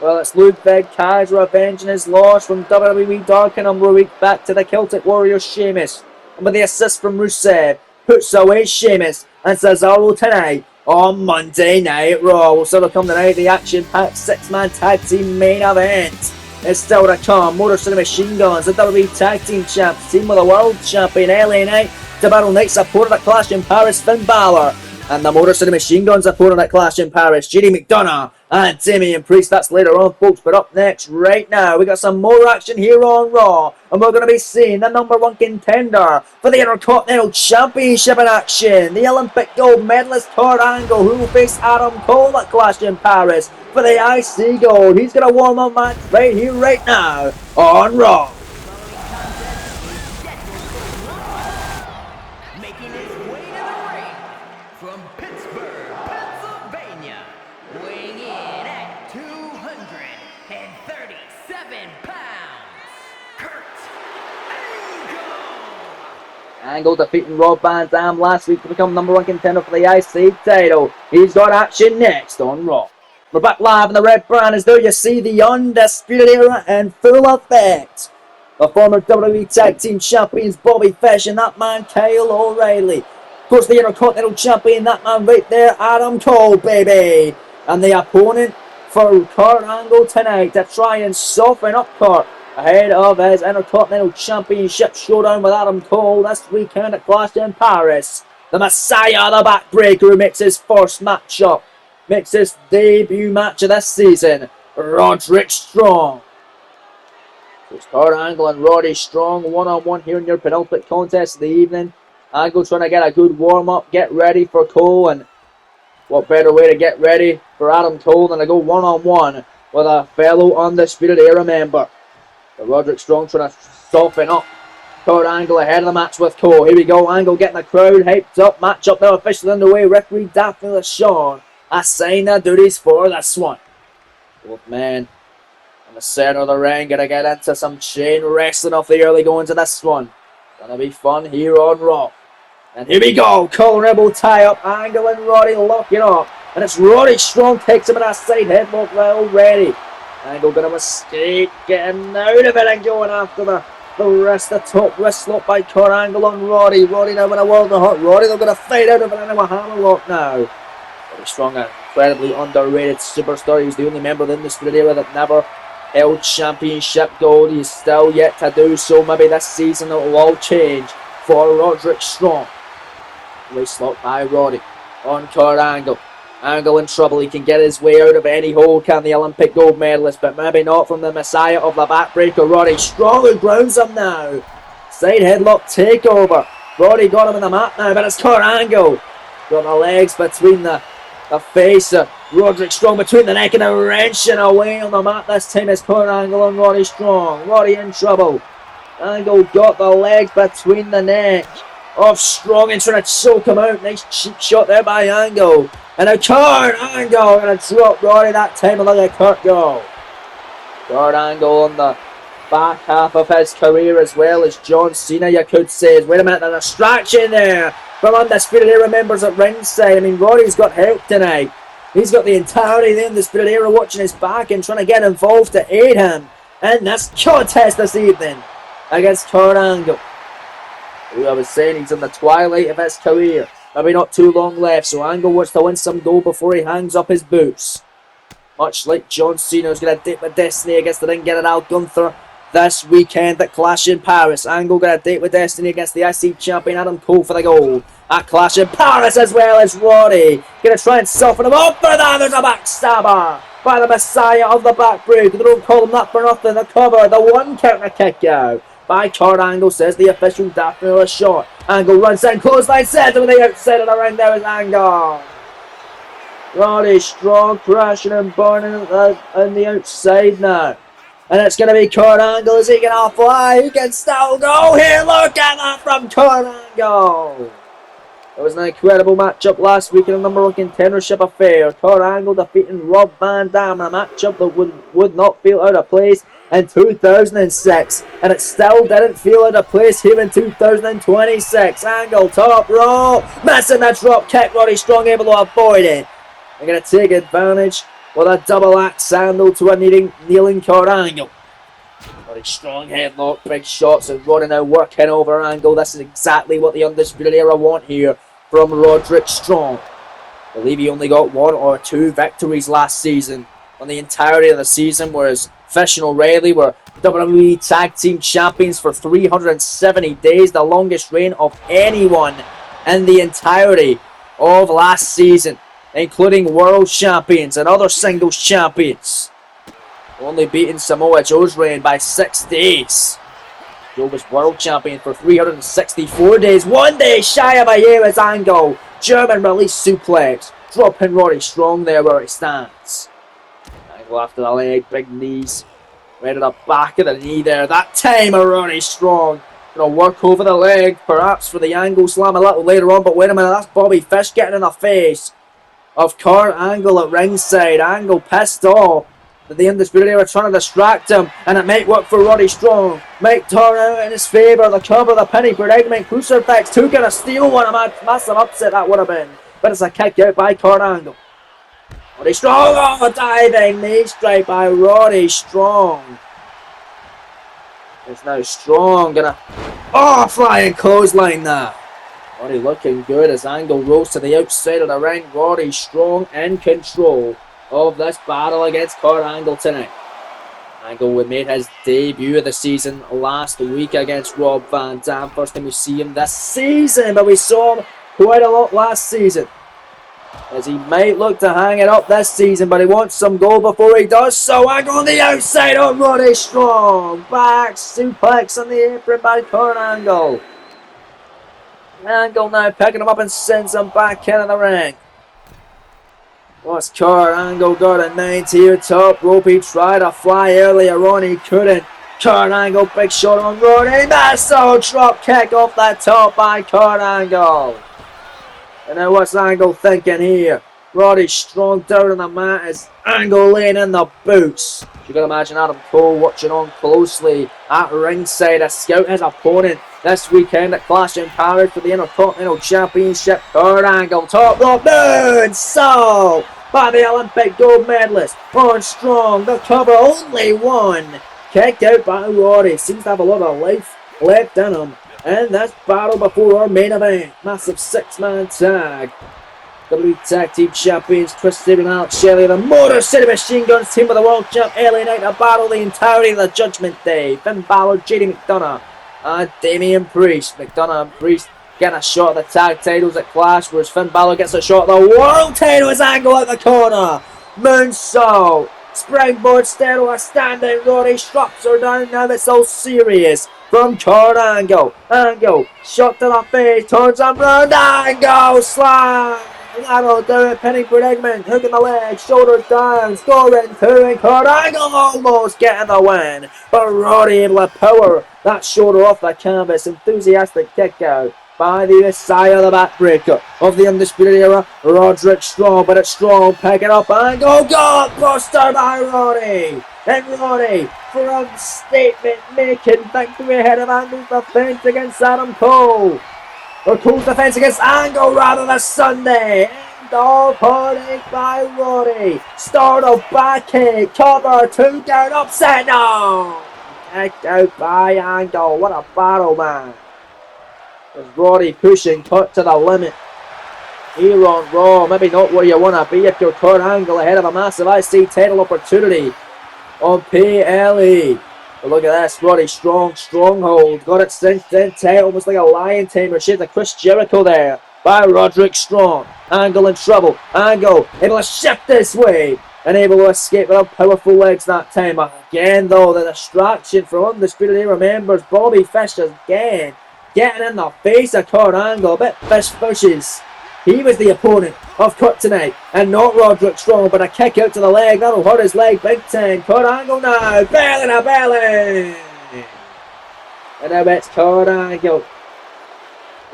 Well, it's Ludwig Kaiser avenging his loss from WWE Dark a number of weeks back to the Celtic Warrior Sheamus. And with the assist from Rusev, puts away Sheamus and Cesaro tonight on Monday Night Raw. Will still to come tonight, the action-packed 6-man tag team main event. It's still to come. Motor City Machine Guns, the WWE Tag Team Champs, team with the World Champion LA Knight to battle Knight supported at Clash in Paris, Finn Balor. And the Motor City Machine Guns opponent at Clash in Paris, JD McDonough and Damian Priest. That's later on, folks. But up next, right now, we got some more action here on Raw. And we're going to be seeing the #1 contender for the Intercontinental Championship in action. The Olympic gold medalist Kurt Angle, who will face Adam Cole at Clash in Paris for the IC gold. He's going to warm up match right here, right now on Raw. Making his way to the ring from Pittsburgh, Pennsylvania, weighing in at 205 pounds, Kurt Angle. Angle defeating Rob Van Dam last week to become number 1 contender for the IC title. He's got action next on Raw. We're back live in the red brand as though you see the Undisputed Era in full effect. The former WWE Tag Team Champions Bobby Fish and that man Kyle O'Reilly. Of course, the Intercontinental Champion, that man right there, Adam Cole, baby. And the opponent for Kurt Angle tonight to try and soften up Kurt ahead of his Intercontinental Championship showdown with Adam Cole this weekend at Clash in Paris. The Messiah, the Backbreaker, who makes his first matchup, makes his debut match of this season, Roderick Strong. It's Kurt Angle and Roddy Strong one-on-one here in your penultimate contest of the evening. Angle trying to get a good warm-up, get ready for Cole, and what better way to get ready for Adam Cole than to go one-on-one with a fellow Undisputed Era member. So Roderick Strong trying to soften up Kurt Angle ahead of the match with Cole. Here we go, Angle getting the crowd hyped up. Match up now officially underway. Referee Daphne LaShawn assigning the duties for this one. Both men in the center of the ring gonna get into some chain wrestling off the early goings of this one. Gonna be fun here on Raw. And here we go, Cole Rebel tie up, Angle and Roddy locking up. And it's Roddy Strong takes him in a side headlock already. Angle gonna escape, getting out of it and going after the rest of the top wrist lock by Kurt Angle on Roddy. Roddy now in a world of hurt. Roddy, they're gonna fight out of it into a hammerlock now. Roddy Strong, an incredibly underrated superstar. He's the only member of the Undisputed Era that never held championship gold. He's still yet to do so. Maybe this season it will all change for Roderick Strong. Waist lock by Roddy on Kurt Angle. Angle in trouble. He can get his way out of any hole, can the Olympic gold medalist, but maybe not from the Messiah of the Backbreaker, Roddy Strong, who grounds him now. Side headlock takeover. Roddy got him in the mat now, but it's Kurt Angle. Got the legs between the face of Roderick Strong, between the neck and a wrenching away on the mat. This time it's Kurt Angle and Roddy Strong. Roddy in trouble. Angle got the legs between the neck of Strong and trying to choke him out. Nice cheap shot there by Angle. And now Kurt Angle going to drop Roddy that time and let Kurt go. Kurt Angle on the back half of his career as well as John Cena, you could say. Wait a minute, the distraction there from Undisputed Era members at ringside. I mean, Roddy's got help tonight. He's got the entirety of the Undisputed Era watching his back and trying to get involved to aid him in this contest this evening against Kurt Angle, who I was saying he's in the twilight of his career. Maybe not too long left, so Angle wants to win some gold before he hangs up his boots. Much like John Cena, who's going to date with Destiny against the ring getter Al Gunther this weekend at Clash in Paris. Angle going to date with Destiny against the IC champion Adam Cole for the gold at Clash in Paris, as well as Roddy. Going to try and soften him up for that. There's a backstabber by the Messiah of the Backbreaker. They don't call him that for nothing. The cover, the one counter kick out by Kurt Angle, says the official Daphne LaShawn. Angle runs in, clothesline sends him to the outside of the ring. There is Angle. Roddy Strong crashing and burning on the outside now. And it's going to be Kurt Angle. Is he going to fly? He can still go here. Look at that from Kurt Angle. It was an incredible matchup last week in a number 1 contendership affair. Kurt Angle defeating Rob Van Dam in a matchup that would not feel out of place in 2006, and it still didn't feel out of place here in 2026. Angle top rope, missing that drop kick. Roddy Strong able to avoid it. They're going to take advantage with a double axe handle to a kneeling Kurt Angle. Roddy Strong headlock, big shots, and Roddy now working over Angle. This is exactly what the Undisputed Era want here from Roderick Strong. I believe he only got 1 or 2 victories last season on the entirety of the season, whereas Fish and O'Reilly were WWE Tag Team Champions for 370 days, the longest reign of anyone in the entirety of last season, including World Champions and other Singles Champions. Only beating Samoa Joe's reign by 6 days. Joe was World Champion for 364 days, 1 day shy of a year as Angle. German release suplex, dropping Roddy Strong there where he stands. Angle after the leg, big knees, right at the back of the knee there. That time Roddy Strong going to work over the leg, perhaps for the Angle slam a little later on, but wait a minute, that's Bobby Fish getting in the face of Kurt Angle at ringside. Angle pissed off. The Undisputed Era trying to distract him, and it might work for Roddy Strong. Might turn out in his favour. The cover, the pinning predicament, crucifix, two gonna steal one. A massive upset that would have been. But it's a kick out by Kurt Angle. Roddy Strong, oh, diving knee strike by Roddy Strong. It's now Strong gonna, flying clothesline that. Roddy looking good as Angle rolls to the outside of the ring. Roddy Strong in control of this battle against Kurt Angle tonight. Angle made his debut of the season last week against Rob Van Dam. First time we see him this season, but we saw him quite a lot last season. As he might look to hang it up this season, but he wants some goal before he does so. Angle on the outside of Roddy Strong. Back suplex on the apron by Kurt Angle. Angle now picking him up and sends him back into the ring. What's Kurt Angle got a 90 here top rope? He tried to fly earlier on, he couldn't. Kurt Angle, big shot on Roddy. Massive drop kick off that top by Kurt Angle. And now what's Angle thinking here? Roddy Strong down on the mat as Angle laying in the boots. You can imagine Adam Cole watching on closely at ringside to scout his opponent this weekend at Clash in Paris for the Intercontinental Championship. Kurt Angle, top rope, moonsault by the Olympic gold medalist on Strong. The cover, only one. Kicked out by Roddy. Seems to have a lot of life left in him. And this battle before our main event. Massive six-man tag. WWE Tag Team Champions Chris Sabin and Alex Shelley, the Motor City Machine Guns team with the World Champ LA Knight to battle the entirety of the Judgment Day. Finn Balor, JD McDonough, and Damian Priest. McDonough and Priest getting a shot at the tag titles at Clash, whereas Finn Balor gets a shot at the World titles. Angle at the corner. Moonsault. Springboard Stereo, a standing Roddy straps her down. Now it's all serious. From Kurt Angle. Angle, shot to the face, turns him round. Angle, slam. That'll do it. Pinning predicament, hooking the leg, shoulders down, scoring two, and Kurt Angle almost getting the win. But Roddy able to power that shoulder off the canvas. Enthusiastic kick out by the Messiah, the backbreaker of the Undisputed Era, Roderick Strong. But it's Strong picking up Angle. God buster by Roddy. And Roddy for a statement making victory ahead of Angle's defense against Adam Cole. Or Cole's defense against Angle rather this Sunday. End of heartache by Roddy. Start of back kick. Cover. Two down. Upset. No. Kicked out by Angle. What a battle, man. There's Roddy pushing Kurt to the limit. Here on Raw. Maybe not where you want to be if you're Kurt Angle ahead of a massive IC title opportunity on PLE. But look at this, Roddy Strong, stronghold, got it cinched in tight, almost like a lion tamer. Shades of Chris Jericho there by Roderick Strong. Angle in trouble, Angle able to shift this way and able to escape with powerful legs that time. But again though, the distraction from Undisputed Era members, Bobby Fish again getting in the face of Kurt Angle. A bit fishes. He was the opponent of Kurt tonight and not Roderick Strong, but a kick out to the leg. That'll hurt his leg big time. Kurt Angle now. Belly to belly. And now it's Kurt Angle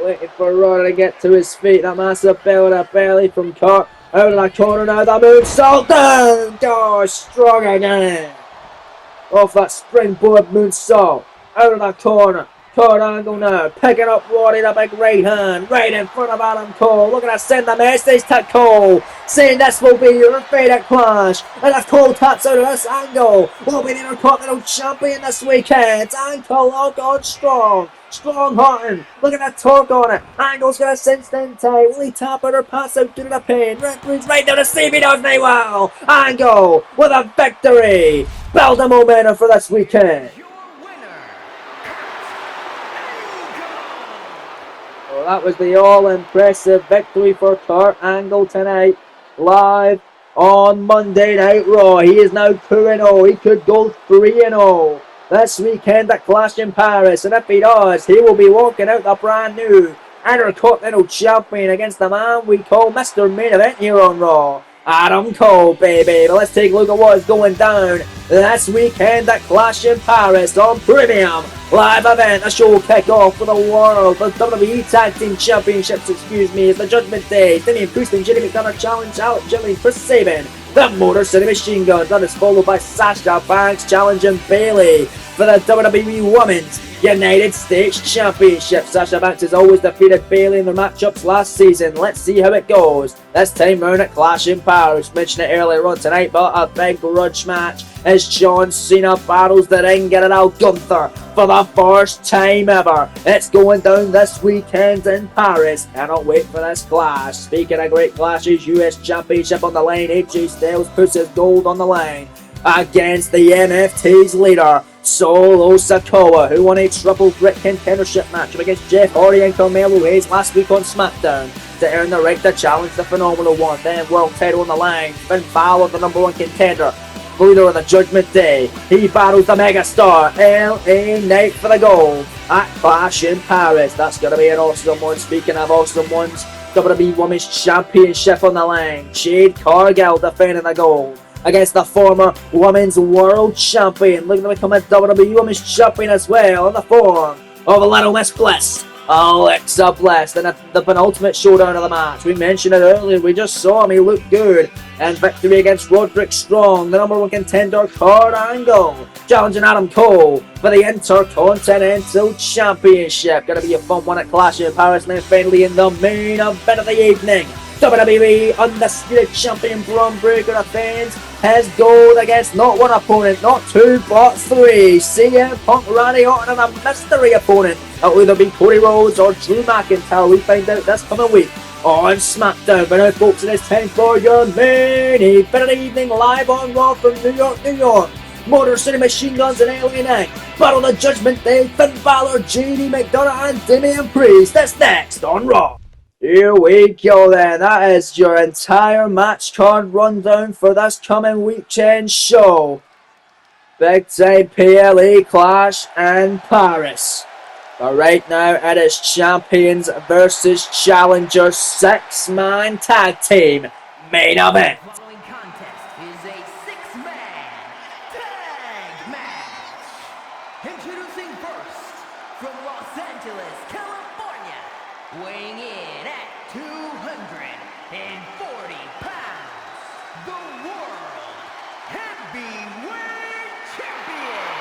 waiting for Roddy to get to his feet. That massive belly to belly from Kurt. Out of the corner now. The moonsault down. Oh, Strong again. Off that springboard moonsault. Out of the corner. Kurt Angle now, picking up Roddy, the big right hand, right in front of Adam Cole. Looking to send the message to Cole, saying this will be your fate at Clash. And if Cole taps out of this, Angle will be the Intercontinental Champion this weekend. Angle lock on Strong. Strong hunting, look at that torque on it. Angle's gonna send in tight. Will he tap out or pass out due to the pain? Referee's right down to see if he does me well. Angle with a victory. Build the momentum for this weekend. That was the all-impressive victory for Kurt Angle tonight, live on Monday Night Raw. He is now 2-0. He could go 3-0 this weekend at Clash in Paris. And if he does, he will be walking out the brand new Intercontinental Champion against the man we call Mr. Main Event here on Raw, Adam Cole, baby. But let's take a look at what is going down this weekend at Clash in Paris on Premium Live Event. The show will kick off for the World, the WWE Tag Team Championships, it's the Judgment Day. Damian Priest and JD McDonough challenge Alex Shelley, Chris Sabin, the Motor City Machine Guns. That is followed by Sasha Banks challenging Bayley for the WWE Women's United States Championship. Sasha Banks has always defeated Bayley in their matchups last season. Let's see how it goes. This time round at Clash in Paris. Mentioned it earlier on tonight, but a big grudge match as John Cena battles the ring general Gunther for the first time ever. It's going down this weekend in Paris. Cannot wait for this clash. Speaking of great clashes, US Championship on the line. AJ Styles puts his gold on the line against the NFT's leader, Solo Sikoa, who won a triple threat contendership match against Jeff Hardy and Carmelo Hayes last week on SmackDown to earn the right to challenge the Phenomenal One. Then world title on the line. Finn Balor, the number one contender, leader of the Judgment Day. He battles the megastar LA Knight for the gold at Clash in Paris. That's going to be an awesome one. Speaking of awesome ones, WWE Women's Championship on the line. Jade Cargill defending the gold against the former Women's World Champion, looking to become a WWE Women's Champion as well in the form of a Little Miss Bliss, Alexa Bliss. And the penultimate showdown of the match. We mentioned it earlier. We just saw him. He looked good. And victory against Roderick Strong, the number one contender, Kurt Angle, challenging Adam Cole for the Intercontinental Championship. Gonna be a fun one at Clash in Paris. And then finally in the main event of the evening, WWE Undisputed Champion Braun Breaker defends his gold against not one opponent, not two, but three. CM Punk, Randy Orton, and a mystery opponent. That'll either be Cody Rhodes or Drew McIntyre. We find out this coming week on SmackDown. But now, folks, it is time for your main event of the evening, live on Raw from New York, New York. Motor City Machine Guns and LA Knight battle the Judgment Day, Finn Balor, JD McDonough, and Damian Priest. That's next on Raw. Here we go then. That is your entire match card rundown for this coming weekend show. Big time PLE Clash in Paris. But right now it is Champions versus Challengers 6-man tag team main event. The following contest is a 6-man tag match. Introducing first, from Los Angeles, California, weighing in at 240 pounds, the World Heavyweight Champion.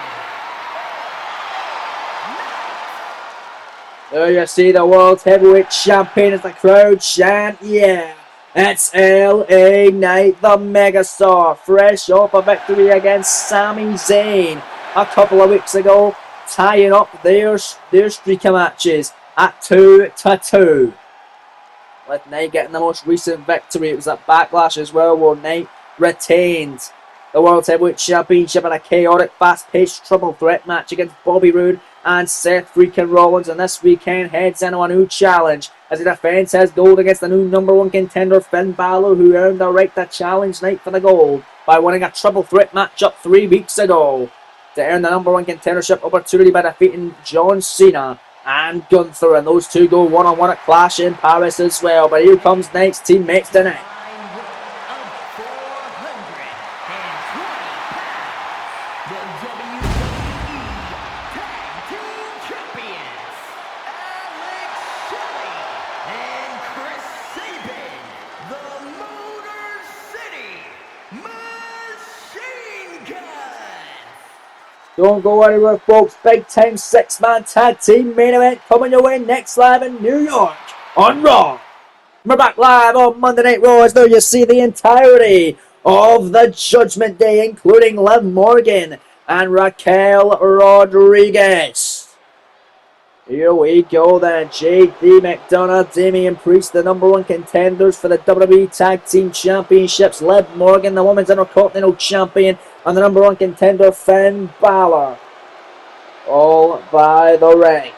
There you see the World Heavyweight Champion as the crowd chant, yeah. It's LA Knight, the megastar, fresh off a victory against Sami Zayn a couple of weeks ago, tying up their streak of matches at 2-2. With Knight getting the most recent victory. It was at Backlash as well, where Knight retained the World Heavyweight Championship in a chaotic, fast-paced triple threat match against Bobby Roode and Seth freaking Rollins. And this weekend heads into a new challenge as he defends his gold against the new number one contender Finn Balor, who earned the right to challenge Knight for the gold by winning a triple threat matchup 3 weeks ago to earn the number one contendership opportunity by defeating John Cena and Gunther. And those two go one-on-one at Clash in Paris as well. But here comes Knight's teammates tonight. Don't go anywhere, folks. Big time 6-man tag team main event coming your way next live in New York on Raw. We're back live on Monday Night Raw as now you see the entirety of the Judgment Day, including Liv Morgan and Raquel Rodriguez. Here we go then. JD McDonough, Damian Priest, the number one contenders for the WWE Tag Team Championships. Liv Morgan, the Women's Intercontinental Champion, and the number one contender Finn Balor. All by the ring.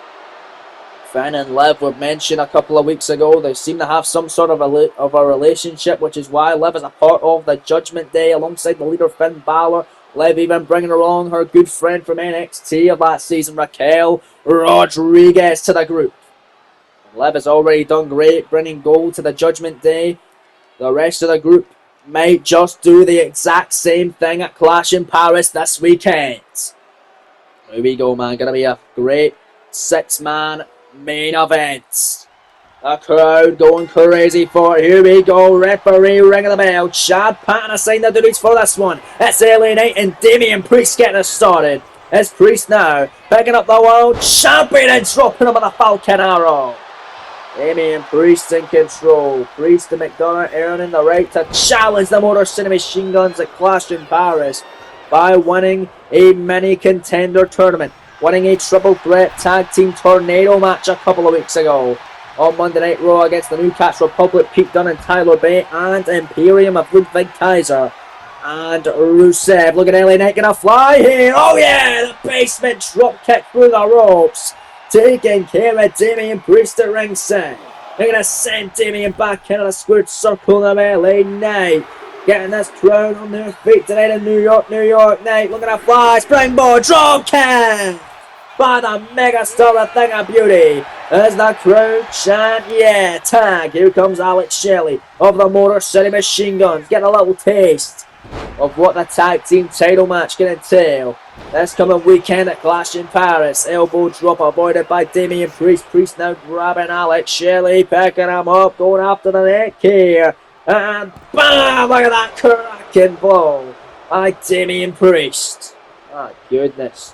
Finn and Liv were mentioned a couple of weeks ago. They seem to have some sort of a relationship, which is why Liv is a part of the Judgment Day alongside the leader Finn Balor. Liv even bringing along her good friend from NXT of last season, Raquel Rodriguez, to the group. Liv has already done great, bringing gold to the Judgment Day. The rest of the group might just do the exact same thing at Clash in Paris this weekend. Here we go, man. Gonna be a great 6-man main event. The crowd going crazy for it. Here we go. Referee ringing the bell. Chad Patton assigned the duties for this one. It's LA Knight and Damian Priest getting us started. It's Priest now picking up the world champion and dropping him with a Falcon Arrow. Damian Priest in control. Priest and McDonough earning the right to challenge the Motor City Machine Guns at Clash in Paris by winning a mini contender tournament, winning a triple threat tag team tornado match a couple of weeks ago. On Monday Night Raw against the Newcastle Republic, Pete Dunne and Tyler Bate, and Imperium of Ludwig Kaiser and Rusev. Look at LA Knight gonna fly here. Oh yeah, the basement drop kick through the ropes, taking care of Damian Priest at ringside. They're gonna send Damian back into the squared circle of LA Knight, getting this crowd on their feet tonight in New York Knight. Look at that fly, springboard, drop kick by the megastar, a thing of beauty. As the crowd chant, yeah, tag. Here comes Alex Shelley of the Motor City Machine Guns, getting a little taste of what the tag team title match can entail. This coming weekend at Clash in Paris. Elbow drop avoided by Damian Priest. Priest now grabbing Alex Shelley, picking him up, going after the neck here. And bam! Look at that cracking blow by Damian Priest. My goodness.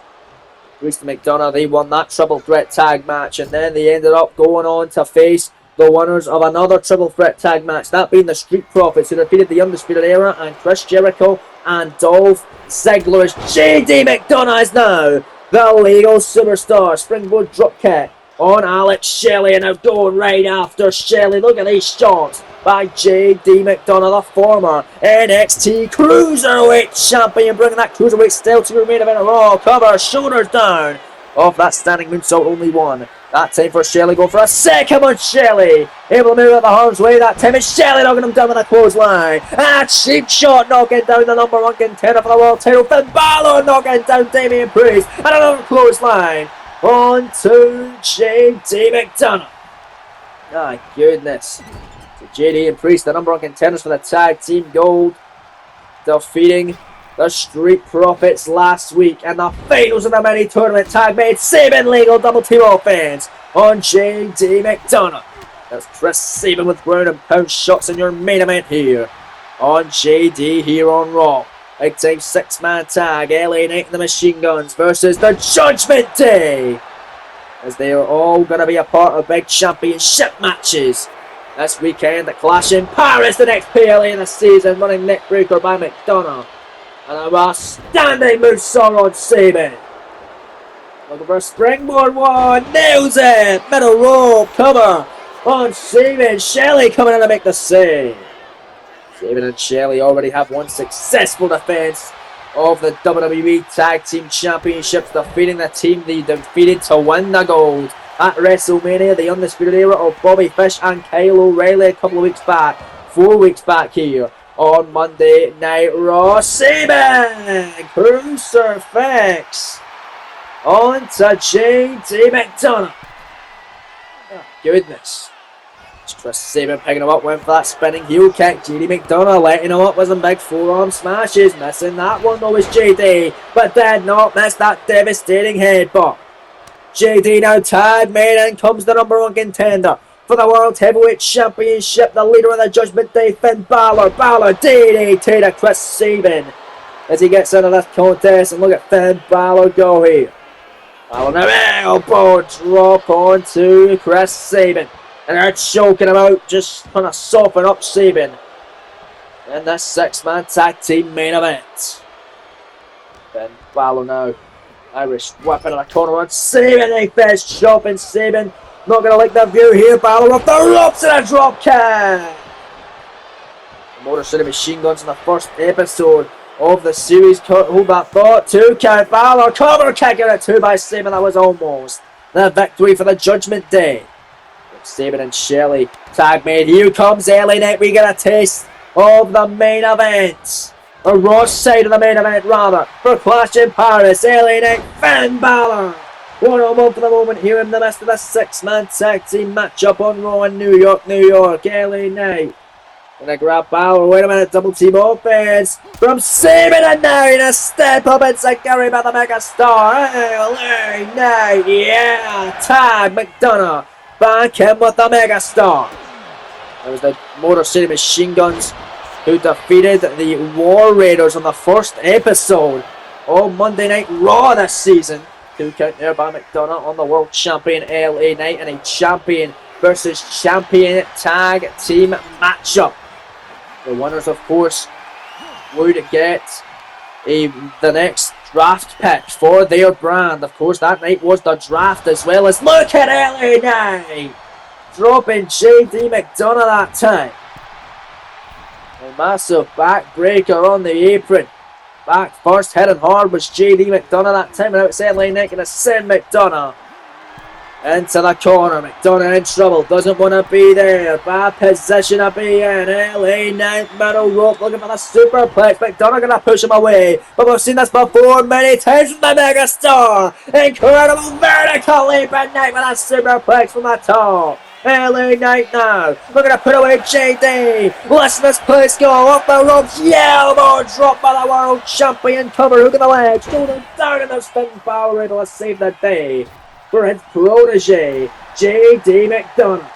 Priest and McDonough, they won that triple threat tag match, and then they ended up going on to face the winners of another triple threat tag match, that being the Street Profits, who defeated the Undisputed Era and Chris Jericho and Dolph Ziggler. As JD McDonough is now the legal superstar. Springboard dropkick on Alex Shelley, and now going right after Shelley. Look at these shots by JD McDonough, the former NXT Cruiserweight Champion, bringing that Cruiserweight still to your main event. Raw cover, shoulders down off that standing moonsault, only one. That time for Shelley, going for a second one. Shelley able to move out the harm's way that time, and Shelley knocking him down with a clothesline. A cheap shot knocking down the number one contender for the world title. Finn Balor knocking down Damian Priest, and another clothesline on to JD McDonough. My goodness. So JD and Priest, the number one contenders for the tag team gold, defeating the Street Profits last week in the finals of the mini tournament tag made Sabin legal double team offense on JD McDonough. That's Chris Sabin with ground and pound shots in your main event here on JD here on Raw. Big time 6-man tag, LA Knight and the Machine Guns versus the Judgment Day, as they are all going to be a part of big championship matches this weekend at Clash in Paris, the next PLA in the season, running neckbreaker by McDonough. And a standing moonsault on Sabin. Looking for a springboard one, nails it! Middle rope cover on Sabin. Shelley coming in to make the save. Sabin and Shelley already have one successful defense of the WWE Tag Team Championships, defeating the team they defeated to win the gold at WrestleMania, the Undisputed Era of Bobby Fish and Kyle O'Reilly a couple of weeks back, 4 weeks back here on Monday Night Raw. Sabin crucifix on to JD McDonough. Oh, goodness. Chris Sabin picking him up, went for that spinning heel kick. JD McDonough letting him up with some big forearm smashes. Missing that one though was JD, but did not miss that devastating headbutt. JD now tag made, in comes the number one contender for the World Heavyweight Championship, the leader of the Judgment Day, Finn Balor. Balor DDT to Chris Sabin as he gets into this contest, and look at Finn Balor go here. Balor now elbow drop onto Chris Sabin, and they're choking him out, just trying to soften up Sabin in this 6-man tag team main event. Finn Balor now, Irish weapon in the corner on Sabin, they fist chopping Sabin. Not going to like that view here. Balor off the ropes and a drop kick. The Motor City Machine Guns in the first episode of the series. Hold that thought. 2 count. Balor cover kicking it 2 by Sabin. That was almost the victory for the Judgment Day. Sabin and Shelley tag made. Here comes LA Knight. We get a taste of the main event. The Raw side of the main event, rather, for Clash in Paris. LA Knight, Finn Balor. 1-on-1 for the moment here in the midst of the 6-man tag team matchup on Raw in New York. LA Knight gonna grab Balor. Wait a minute, double team offense from Sabin, and now in a step up and Gary by the megastar. LA Knight, yeah, tag McDonough back in with the megastar. It was the Motor City Machine Guns who defeated the War Raiders on the first episode of Monday Night Raw this season. 2 count there by McDonough on the World Champion LA Knight and a Champion versus Champion Tag Team matchup. The winners, of course, would get the next draft pick for their brand. Of course, that night was the draft as well as look at LA Knight dropping JD McDonough that time. A massive backbreaker on the apron. Back first, heading hard was JD McDonough that time. And now it's LA Knight going to send McDonough into the corner. McDonough in trouble. Doesn't want to be there. Bad position to be in. LA Knight middle rope looking for the superplex. McDonough going to push him away. But we've seen this before many times from the megastar. Incredible vertical leap at Knight with a superplex from the top. LA Knight now. We're going to put away JD. Listen to this place go off the ropes. Elbow drop by the world champion. Cover hook in the leg. Shoulder down in the spin. Balor able to save the day for his protege, JD McDonough.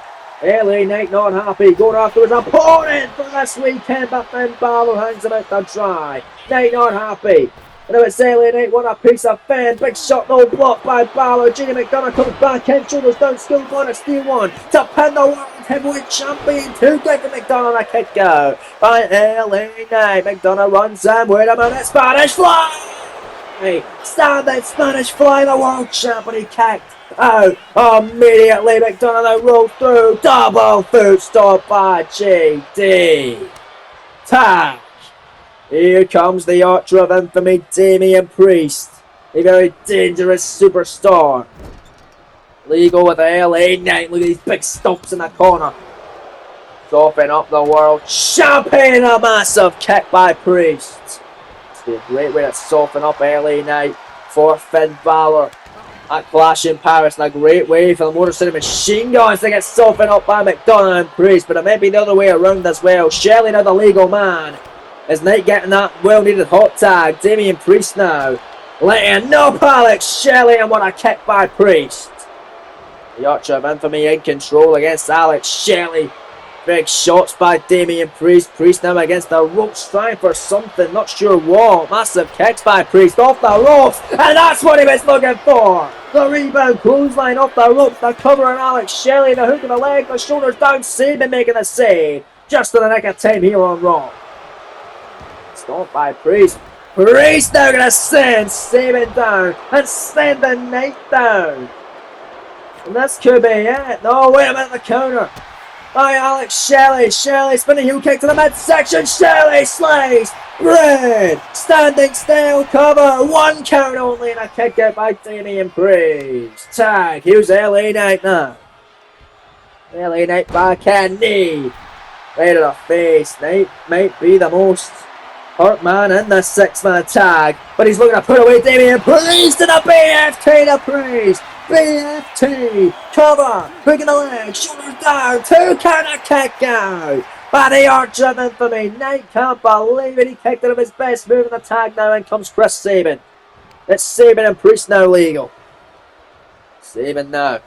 LA Knight not happy. Going after his opponent for this weekend. But Finn Balor hangs him out to dry. Knight not happy. And now it's LA Knight, want a piece of Finn. Big shot, no block by Balor. JD McDonough comes back in, shoulders down, skill going to steal one. To pin the world heavyweight champion. 2 good for McDonough, a kick out by LA Knight. McDonough runs in, wait a minute, Spanish Fly! Standing Spanish Fly, the world champion, he kicked out. Immediately McDonough now rolled through. Double foot stop by JD. Tag. Here comes the Archer of Infamy, Damian Priest. A very dangerous superstar. Legal with the LA Knight. Look at these big stumps in the corner. Soften up the world champion. A massive kick by Priest. It's be a great way to soften up LA Knight for Finn Balor at Clash in Paris. And a great way for the Motor City Machine Guns to get softened up by McDonough and Priest. But it may be the other way around as well. Shelley now the legal man. Is Knight getting that well-needed hot tag? Damian Priest now. Letting up Alex Shelley and what a kick by Priest. The Archer of Infamy in control against Alex Shelley. Big shots by Damian Priest. Priest now against the ropes trying for something. Not sure what. Massive kicks by Priest off the ropes. And that's what he was looking for. The rebound clothesline off the ropes. The cover on Alex Shelley. The hook in the leg. The shoulders down. Sabin making the save. Just in the nick of time here on Raw. Stomped by Priest. Priest now going to send Sabin down and send the Knight down. And this could be it. No, wait a minute, the counter by Alex Shelley. Shelley spinning heel kick to the midsection. Shelley slice. Red. Standing still cover. 1 count only and a kick out by Damian Priest. Tag. Here's LA Knight now. LA Knight back and knee. Right to the face. Knight might be the most hurt man in the 6-man tag, but he's looking to put away Damian Priest to the BFT to Priest. BFT, cover, hook in the leg, shoulders down, 2 count, a kick out by the Archer of Infamy. Knight can't believe it, he kicked out of his best move in the tag now, and comes Chris Sabin. It's Sabin and Priest now legal. Sabin now.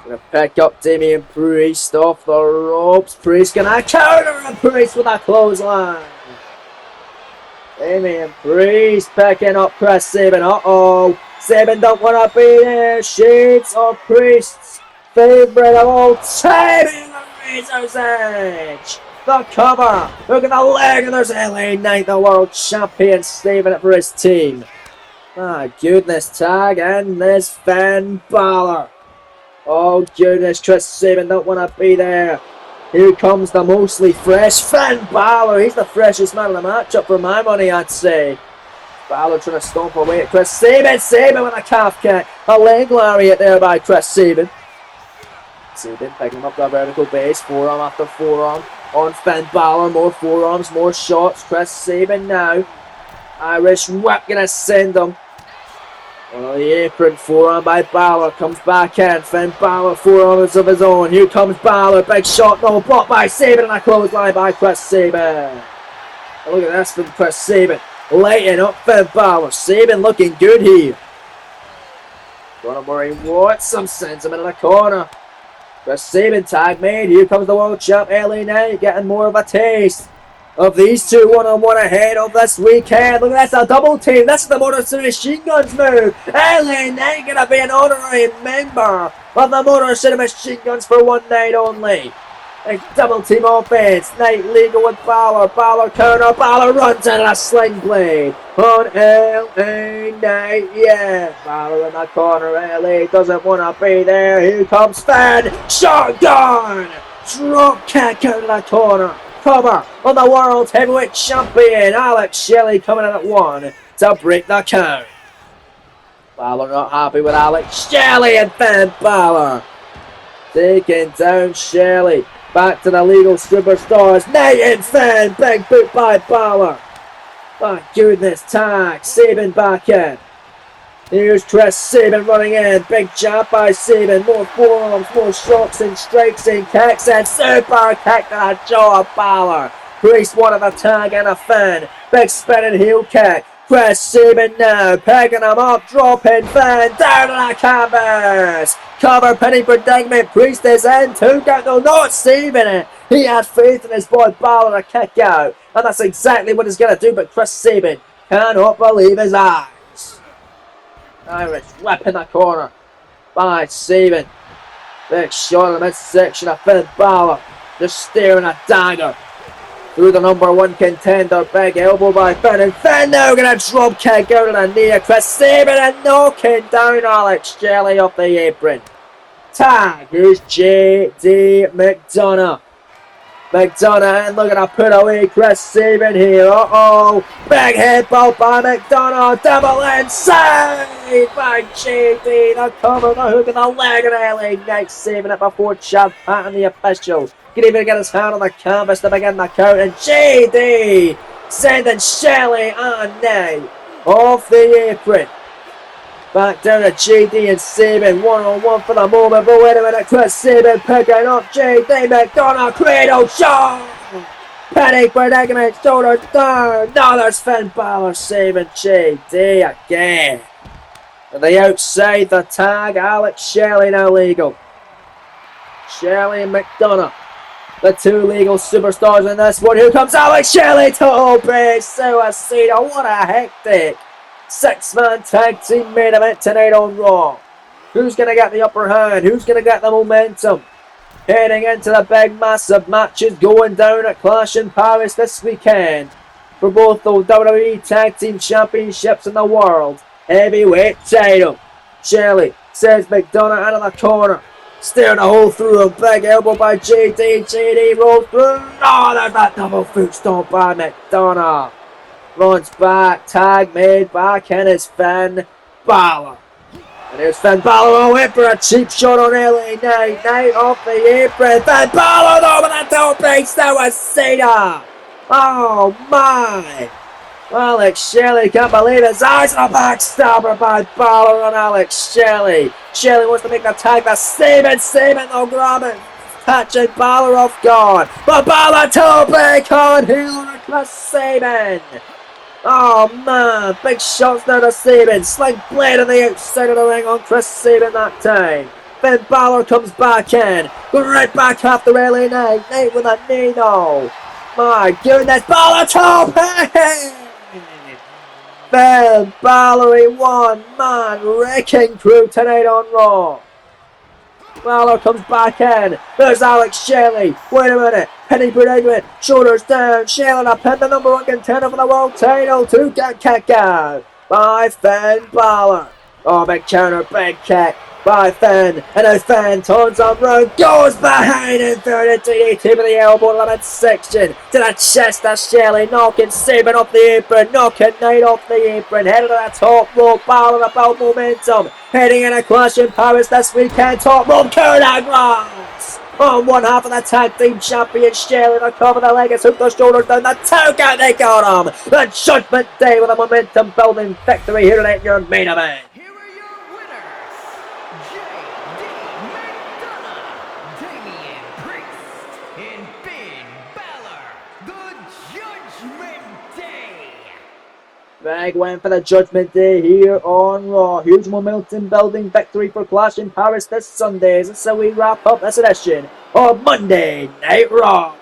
Gonna pick up Damian Priest off the ropes. Priest gonna counter and Priest with a clothesline. Damian Priest picking up Chris Sabin. Uh-oh. Sabin don't want to be there. Shades of Priest's favourite of all time in the Razor's Edge. The cover. Look at the leg and there's LA Knight, the world champion, saving it for his team. My goodness, tag and this Finn Balor. Oh goodness, Chris Sabin don't want to be there. Here comes the mostly fresh Finn Balor. He's the freshest man in the matchup for my money, I'd say. Balor trying to stomp away at Chris Sabin. Sabin with a calf kick. A leg lariat there by Chris Sabin. Sabin picking him up the vertical base. Forearm after forearm on Finn Balor. More forearms, more shots. Chris Sabin now. Irish whip gonna send him. On the apron, forearm by Balor, comes back in. Finn Balor, forearms of his own. Here comes Balor, big shot, no block by Sabin, and a clothesline by Chris Sabin. Look at this from Chris Sabin, lighting up Finn Balor. Sabin looking good here. Gonna worry what? Some sends him into the corner. Chris Sabin tag made. Here comes the world champ LA Knight getting more of a taste of these two one-on-one ahead of this weekend. Look, that's a double team. This is the Motor City Machine Guns move. LA Knight gonna be an honorary member of the Motor City Machine Guns for one night only. A double team offense. Knight legal with Balor. Balor counter. Balor runs into a sling blade on LA Knight. Yeah. Balor in the corner. LA doesn't want to be there. Here comes Finn. Shotgun. Drop kick out of the corner. Cover on the World Heavyweight Champion. Alex Shelley coming in at 1 to break the count. Balor not happy with Alex Shelley and Finn Balor. Taking down Shelley. Back to the legal superstars. Knight and Finn. Big boot by Balor. My goodness, tag. Sabin back in. Here's Chris Sabin running in. Big jab by Sabin. More forearms, more shots and strikes and kicks and super kick to the jaw of Balor. Priest wanted a tag and a Finn. Big spinning heel kick. Chris Sabin now picking him up, dropping Finn down to the canvas. Cover penny predicament. Priest is in. 2 count. No, not saving it. He had faith in his boy Balor to kick out, and that's exactly what he's going to do. But Chris Sabin cannot believe his eyes. Irish whip in the corner by Sabin. Big shot in the midsection of Finn Balor. Just staring a dagger through the number 1 contender. Big elbow by Finn, and Finn now gonna drop kick out of the knee of Chris Sabin and knocking down Alex Shelley off the apron. Tag. Here's J.D. McDonough. McDonough and looking to put away Chris Sabin here. Uh-oh. Big headbutt by McDonough. Double inside by J.D. The cover, the hook, and the leg, and LA Knight saving it before Chad Patton, the official, can even get his hand on the canvas to begin the count. And J.D. sending Shelley and Knight off the apron. Back down to JD and Sabin, one-on-one for the moment, but wait a minute, Chris Sabin picking up JD McDonough, cradle shot! Penny predicament, shoulder down, now there's Finn Balor saving JD again. On the outside, the tag, Alex Shelley now legal. Shelley and McDonough, the 2 legal superstars in this one. Here comes Alex Shelley to open Suicida, what a hectic 6-man tag team main event tonight on Raw. Who's going to get the upper hand? Who's going to get the momentum? Heading into the big massive matches going down at Clash in Paris this weekend for both the WWE Tag Team Championships and the World Heavyweight title. Shelley sends McDonough out of the corner. Staring a hole through him. Big elbow by JD. JD rolls through. Oh, there's that double foot stomp by McDonough. Runs back, tag made, back in is Finn Balor. And here's Finn Balor away for a cheap shot on LA Knight. Knight off the apron. Finn Balor though with a top big Suicida. Oh my. Alex Shelley can't believe his eyes, and a backstabber by Balor on Alex Shelley. Shelley wants to make the tag, the Sabin will grab it. Catching Balor off guard. But Balor toe big on heel on Chris Sabin. Oh man, big shots now to Sabin. Sling blade on the outside of the ring on Chris Sabin that time. Finn Balor comes back in. Go right back after LA Knight. Knight with a knee though. My goodness, Balor top. Finn Balor, one man wrecking crew tonight on Raw. Balor comes back in. There's Alex Shelley. Wait a minute. Penny predicament. Shoulders down. Shelley to pin the number 1 contender for the world title. 2 count kick out by Finn Balor. Oh, big counter. Big kick by Finn. And now Finn turns on round. Goes behind and through the DDT with the elbow limit section. To the chest of Shelley. Knocking Sabin off the apron. Knocking Knight off the apron. Headed to the top rope. Balor about momentum. Heading in a Clash in Paris this weekend. Top rope coup de grace. On one half of the tag team champion, Shelley to cover the leg and hook the shoulders down. The 2 count, they got him. The Judgment Day with a momentum building victory here tonight in your main event. Here are your winners, J.D. McDonough, Damian Priest, and Finn Balor, the Judgment Day. Big win for the Judgment Day here on Raw. Huge momentum building victory for Clash in Paris this Sunday. This is how we wrap up this edition of Monday Night Raw.